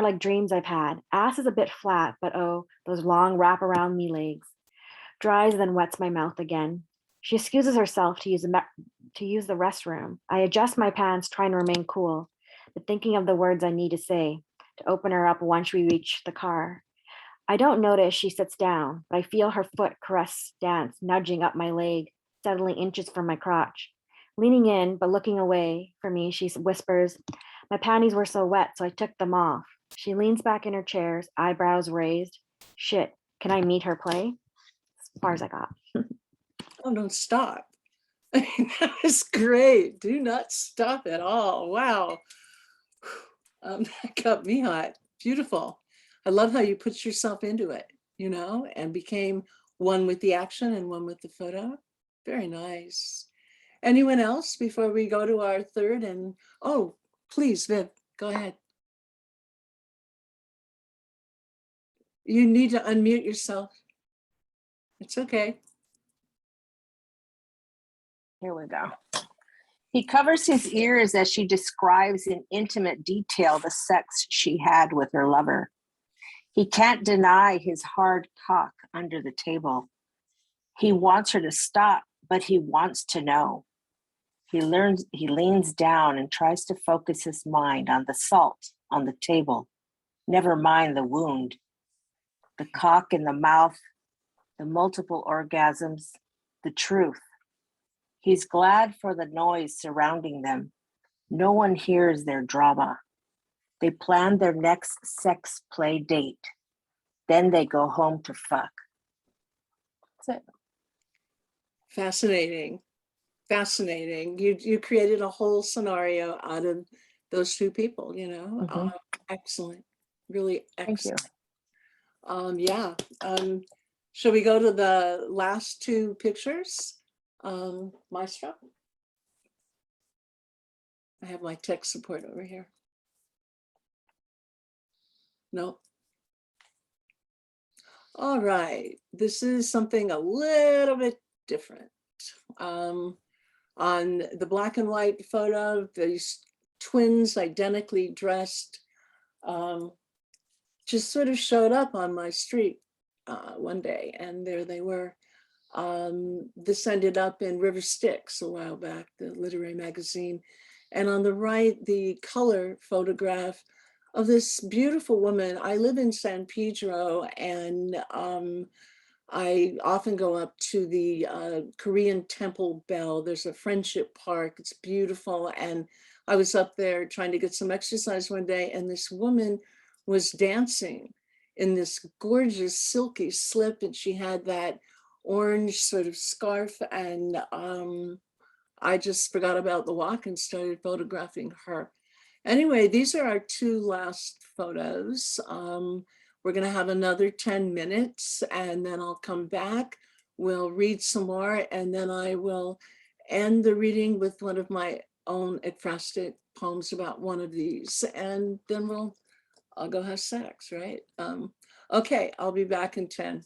like dreams I've had. Ass is a bit flat, but oh, those long wrap around me legs. Dries, then wets my mouth again. She excuses herself to use the restroom. I adjust my pants, trying to remain cool, but thinking of the words I need to say to open her up once we reach the car. I don't notice she sits down, but I feel her foot caress dance, nudging up my leg, settling inches from my crotch. Leaning in, but looking away from me, she whispers, "My panties were so wet, so I took them off." She leans back in her chair, eyebrows raised. Shit, can I meet her play? As far as I got. Oh, don't stop. That was great. Do not stop at all. Wow. That got me hot. Beautiful. I love how you put yourself into it, and became one with the action and one with the photo. Very nice. Anyone else before we go to our third? And oh, please, Viv, go ahead. You need to unmute yourself. It's okay. Here we go. He covers his ears as she describes in intimate detail the sex she had with her lover. He can't deny his hard cock under the table. He wants her to stop, but he wants to know. He leans down and tries to focus his mind on the salt on the table. Never mind the wound, the cock in the mouth, the multiple orgasms, the truth. He's glad for the noise surrounding them. No one hears their drama. They plan their next sex play date. Then they go home to fuck. That's it. Fascinating. Fascinating. You created a whole scenario out of those two people, excellent. Really excellent. Thank you. Yeah. Shall we go to the last two pictures? Maestro? I have my tech support over here. No. All right. This is something a little bit different. On the black and white photo, these twins identically dressed just sort of showed up on my street one day, and there they were. This ended up in River Styx a while back, the literary magazine. And on the right, the color photograph of this beautiful woman. I live in San Pedro, and I often go up to the Korean Temple Bell. There's a friendship park. It's beautiful. And I was up there trying to get some exercise one day, and this woman was dancing in this gorgeous silky slip, and she had that orange sort of scarf, and I just forgot about the walk and started photographing her. Anyway, these are our two last photos. We're gonna have another 10 minutes, and then I'll come back. We'll read some more, and then I will end the reading with one of my own ekphrastic poems about one of these, and then I'll go have sex, right? Okay, I'll be back in 10.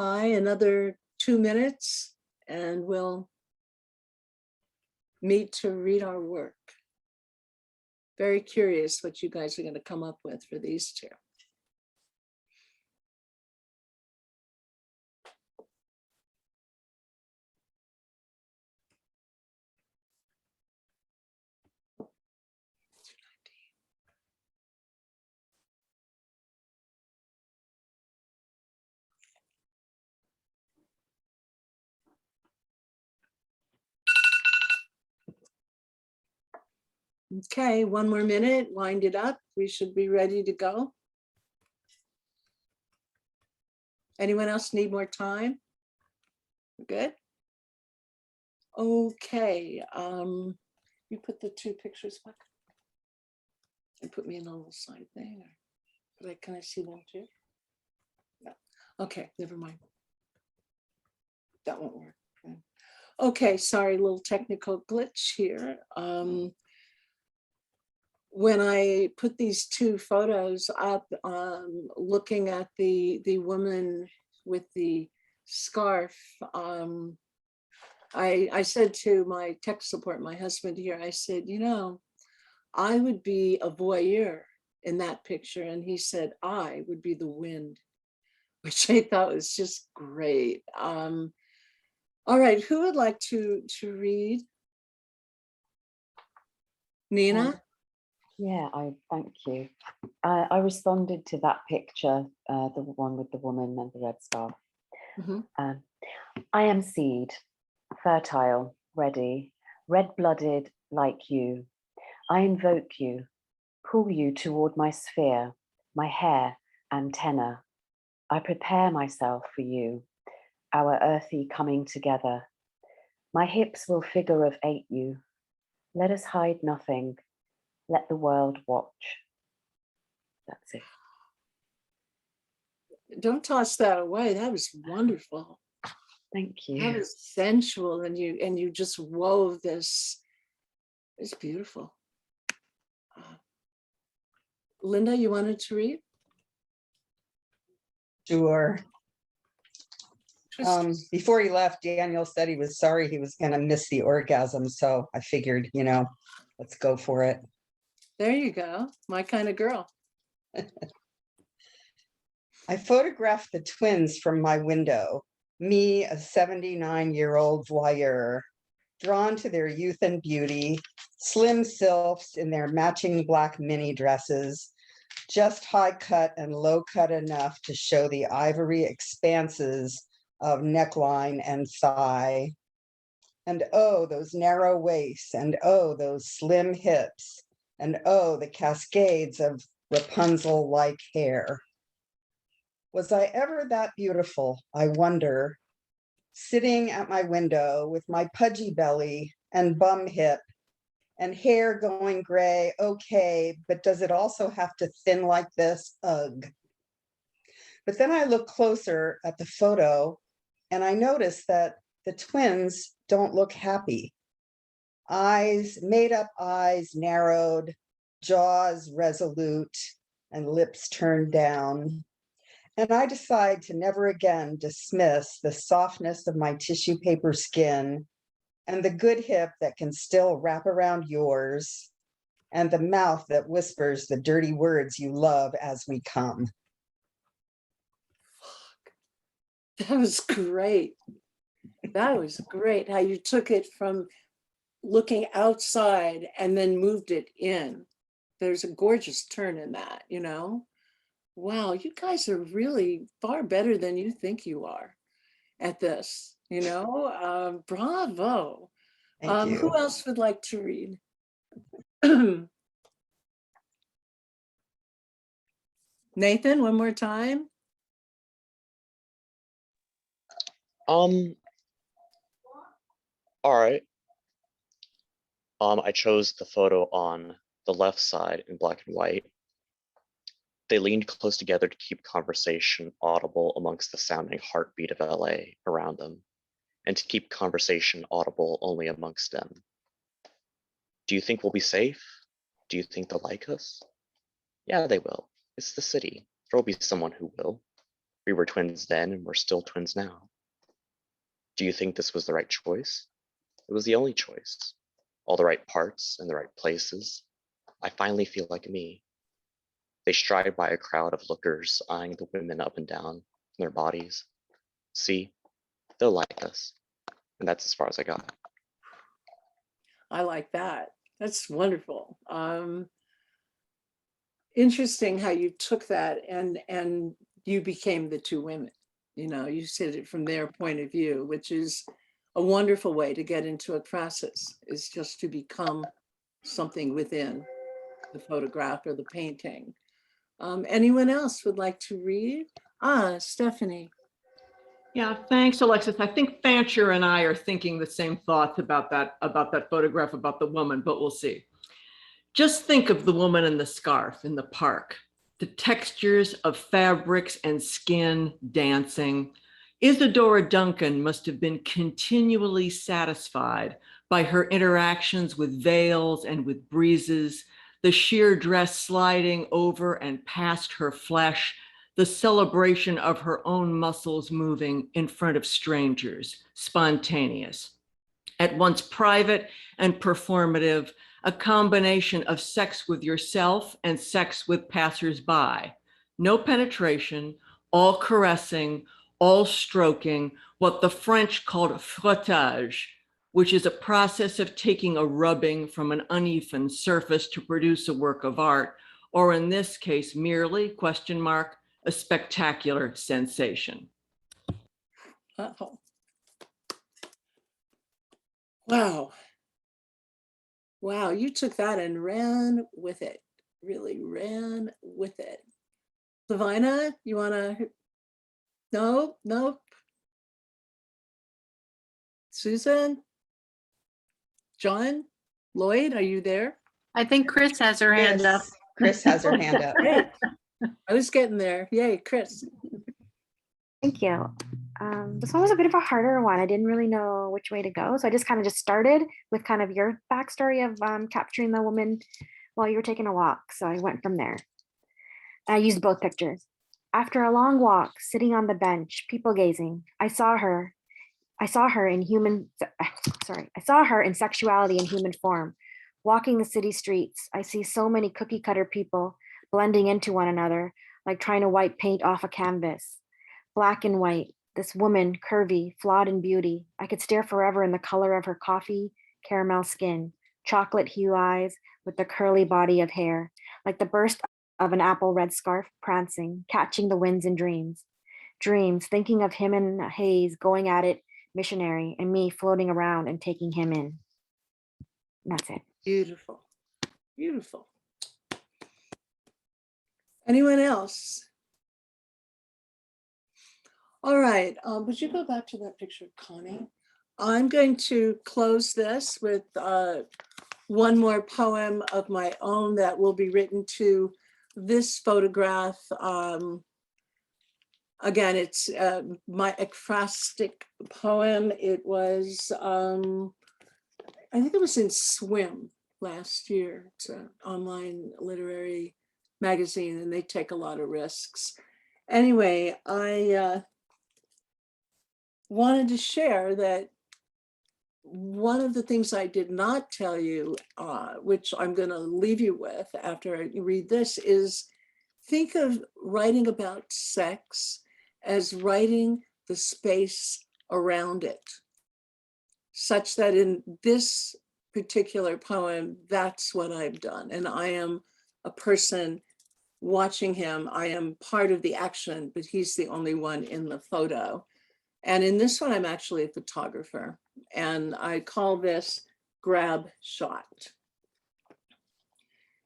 Hi, another 2 minutes and we'll meet to read our work. Very curious what you guys are going to come up with for these two. Okay, 1 more minute, wind it up. We should be ready to go. Anyone else need more time? We're good? Okay, you put the 2 pictures back and put me in a little side thing. Like, can I see them too? No. Okay, never mind. That won't work. Okay, sorry, little technical glitch here. When I put these 2 photos up, looking at the woman with the scarf, I said to my tech support, my husband here, I said, you know, I would be a voyeur in that picture. And he said, I would be the wind, which I thought was just great. All right, who would like to read? Nina? Yeah, I thank you. I responded to that picture, the one with the woman and the red scarf. I am seed, fertile, ready, red-blooded like you. I invoke you, pull you toward my sphere, my hair, antenna. I prepare myself for you, our earthy coming together. My hips will figure of 8 you. Let us hide nothing. Let the world watch. That's it. Don't toss that away. That was wonderful. Thank you. That was sensual, and you just wove this. It's beautiful. Linda, you wanted to read? Sure. Before he left, Daniel said he was sorry he was going to miss the orgasm. So I figured, you know, let's go for it. There you go. My kind of girl. I photographed the twins from my window, me, a 79-year-old voyeur, drawn to their youth and beauty, slim sylphs in their matching black mini dresses, just high cut and low cut enough to show the ivory expanses of neckline and thigh. And oh, those narrow waists, and oh, those slim hips, and oh, the cascades of Rapunzel-like hair. Was I ever that beautiful, I wonder, sitting at my window with my pudgy belly and bum hip and hair going gray, okay, but does it also have to thin like this? Ugh. But then I look closer at the photo and I notice that the twins don't look happy. Eyes, made up eyes narrowed, jaws resolute, and lips turned down. And I decide to never again dismiss the softness of my tissue paper skin and the good hip that can still wrap around yours and the mouth that whispers the dirty words you love as we come. That was great. That was great how you took it from looking outside and then moved it in. There's a gorgeous turn in that, you know? Wow, you guys are really far better than you think you are at this, you know? Bravo. Thank you. Who else would like to read? Nathan, one more time. All right. I chose the photo on the left side in black and white. They leaned close together to keep conversation audible amongst the sounding heartbeat of LA around them, and to keep conversation audible only amongst them. Do you think we'll be safe? Do you think they'll like us? Yeah, they will. It's the city. There will be someone who will. We were twins then and we're still twins now. Do you think this was the right choice? It was the only choice. All the right parts in the right places. I finally feel like me. They stride by a crowd of lookers, eyeing the women up and down in their bodies. See, they'll like us. And that's as far as I got. I like that. That's wonderful. Interesting how you took that and you became the two women. You know, you said it from their point of view, which is a wonderful way to get into a process, is just to become something within the photograph or the painting. Anyone else would like to read? Stephanie. Yeah, thanks, Alexis. I think Fancher and I are thinking the same thoughts about that photograph, about the woman, but we'll see. Just think of the woman in the scarf in the park, the textures of fabrics and skin dancing. Isadora Duncan must have been continually satisfied by her interactions with veils and with breezes, the sheer dress sliding over and past her flesh, the celebration of her own muscles moving in front of strangers, spontaneous. At once private and performative, a combination of sex with yourself and sex with passers-by. No penetration, all caressing, all stroking, what the French called frottage, which is a process of taking a rubbing from an uneven surface to produce a work of art, or in this case, merely, question mark, a spectacular sensation. Uh-oh. Wow. Wow, you took that and ran with it, really ran with it. Savina, you wanna? No, nope. Susan? John? Lloyd, are you there? I think Chris has her hand up. Chris has her hand up. Great. I was getting there. Yay, Chris. Thank you. This one was a bit of a harder one. I didn't really know which way to go. So I just kind of started with kind of your backstory of capturing the woman while you were taking a walk. So I went from there. I used both pictures. After a long walk, sitting on the bench, people gazing, I saw her in sexuality in human form. Walking the city streets, I see so many cookie cutter people blending into one another, like trying to wipe paint off a canvas. Black and white, this woman, curvy, flawed in beauty. I could stare forever in the color of her coffee, caramel skin, chocolate hue eyes with the curly body of hair, like the burst of an apple red scarf prancing, catching the winds in dreams. Dreams, thinking of him in a haze, going at it, missionary, and me floating around and taking him in. And that's it. Beautiful, beautiful. Anyone else? All right, would you go back to that picture, Connie? I'm going to close this with one more poem of my own that will be written to this photograph. Again, it's my ekphrastic poem. It was, I think it was in Swim last year. It's an online literary magazine and they take a lot of risks. Anyway, I wanted to share that one of the things I did not tell you, which I'm going to leave you with after I read this, is think of writing about sex as writing the space around it, such that in this particular poem, that's what I've done. And I am a person watching him. I am part of the action, but he's the only one in the photo. And in this one, I'm actually a photographer. And I call this Grab Shot.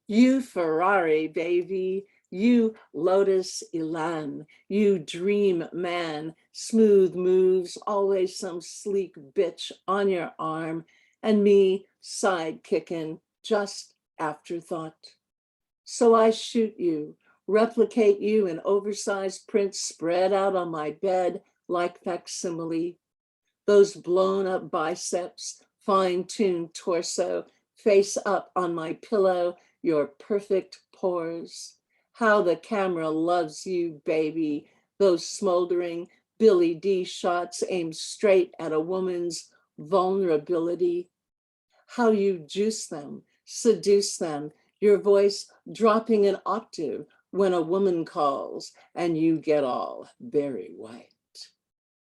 You Ferrari, baby. You Lotus Elan, you dream man, smooth moves, always some sleek bitch on your arm, and me side kicking, just afterthought. So I shoot you, replicate you in oversized prints spread out on my bed like facsimile. Those blown up biceps, fine-tuned torso, face up on my pillow, your perfect pores. How the camera loves you, baby. those smoldering Billy D shots aimed straight at a woman's vulnerability. How you juice them, seduce them, your voice dropping an octave when a woman calls and you get all very white.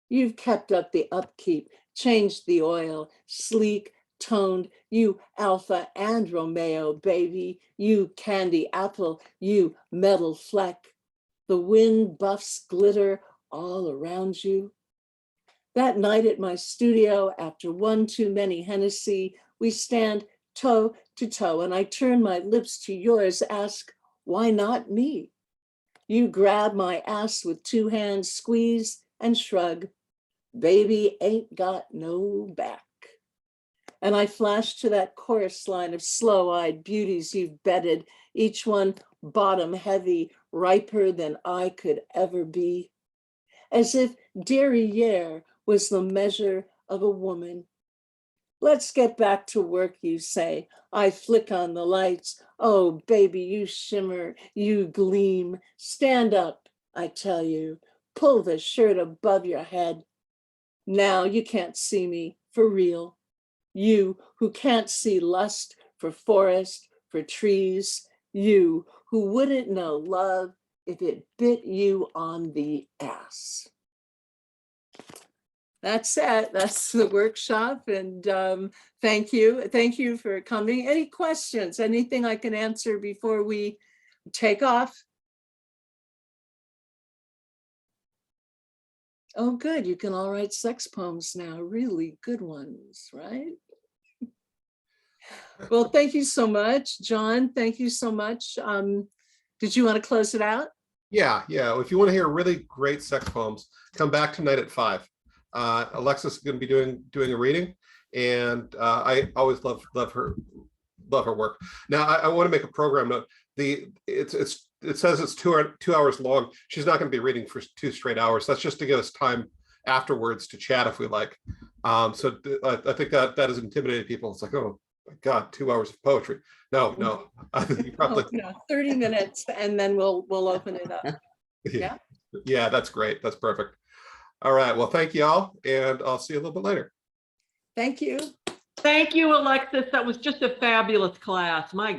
You've kept up the upkeep, changed the oil, sleek, toned, you Alpha and Romeo, baby, you candy apple, you metal fleck. The wind buffs glitter all around you. That night at my studio, after one too many Hennessy, we stand toe to toe and I turn my lips to yours, ask, why not me? You grab my ass with two hands, squeeze and shrug. Baby ain't got no back. And I flash to that chorus line of slow-eyed beauties you've bedded, each one bottom heavy, riper than I could ever be. As if derriere was the measure of a woman. Let's get back to work, you say. I flick on the lights. Oh, baby, you shimmer, you gleam. Stand up, I tell you. Pull the shirt above your head. Now you can't see me for real. You who can't see lust for forest, for trees. You who wouldn't know love if it bit you on the ass. That's it. That's the workshop. And thank you for coming. Any questions? Anything I can answer before we take off? Oh, good. You can all write sex poems now. Really good ones, right? Well, thank you so much, John. Thank you so much. Did you want to close it out? Yeah. If you want to hear really great sex poems, come back tonight at 5. Alexis is going to be doing a reading, and I always love her work. Now I want to make a program note. It says it's 2 hours long. She's not going to be reading for 2 straight hours. That's just to give us time afterwards to chat if we like. So I think that has intimidated people. It's like, oh my God, 2 hours of poetry. No. You probably... no, 30 minutes and then we'll open it up. Yeah. Yeah, that's great. That's perfect. All right. Well, thank you all, and I'll see you a little bit later. Thank you. Thank you, Alexis. That was just a fabulous class. My God.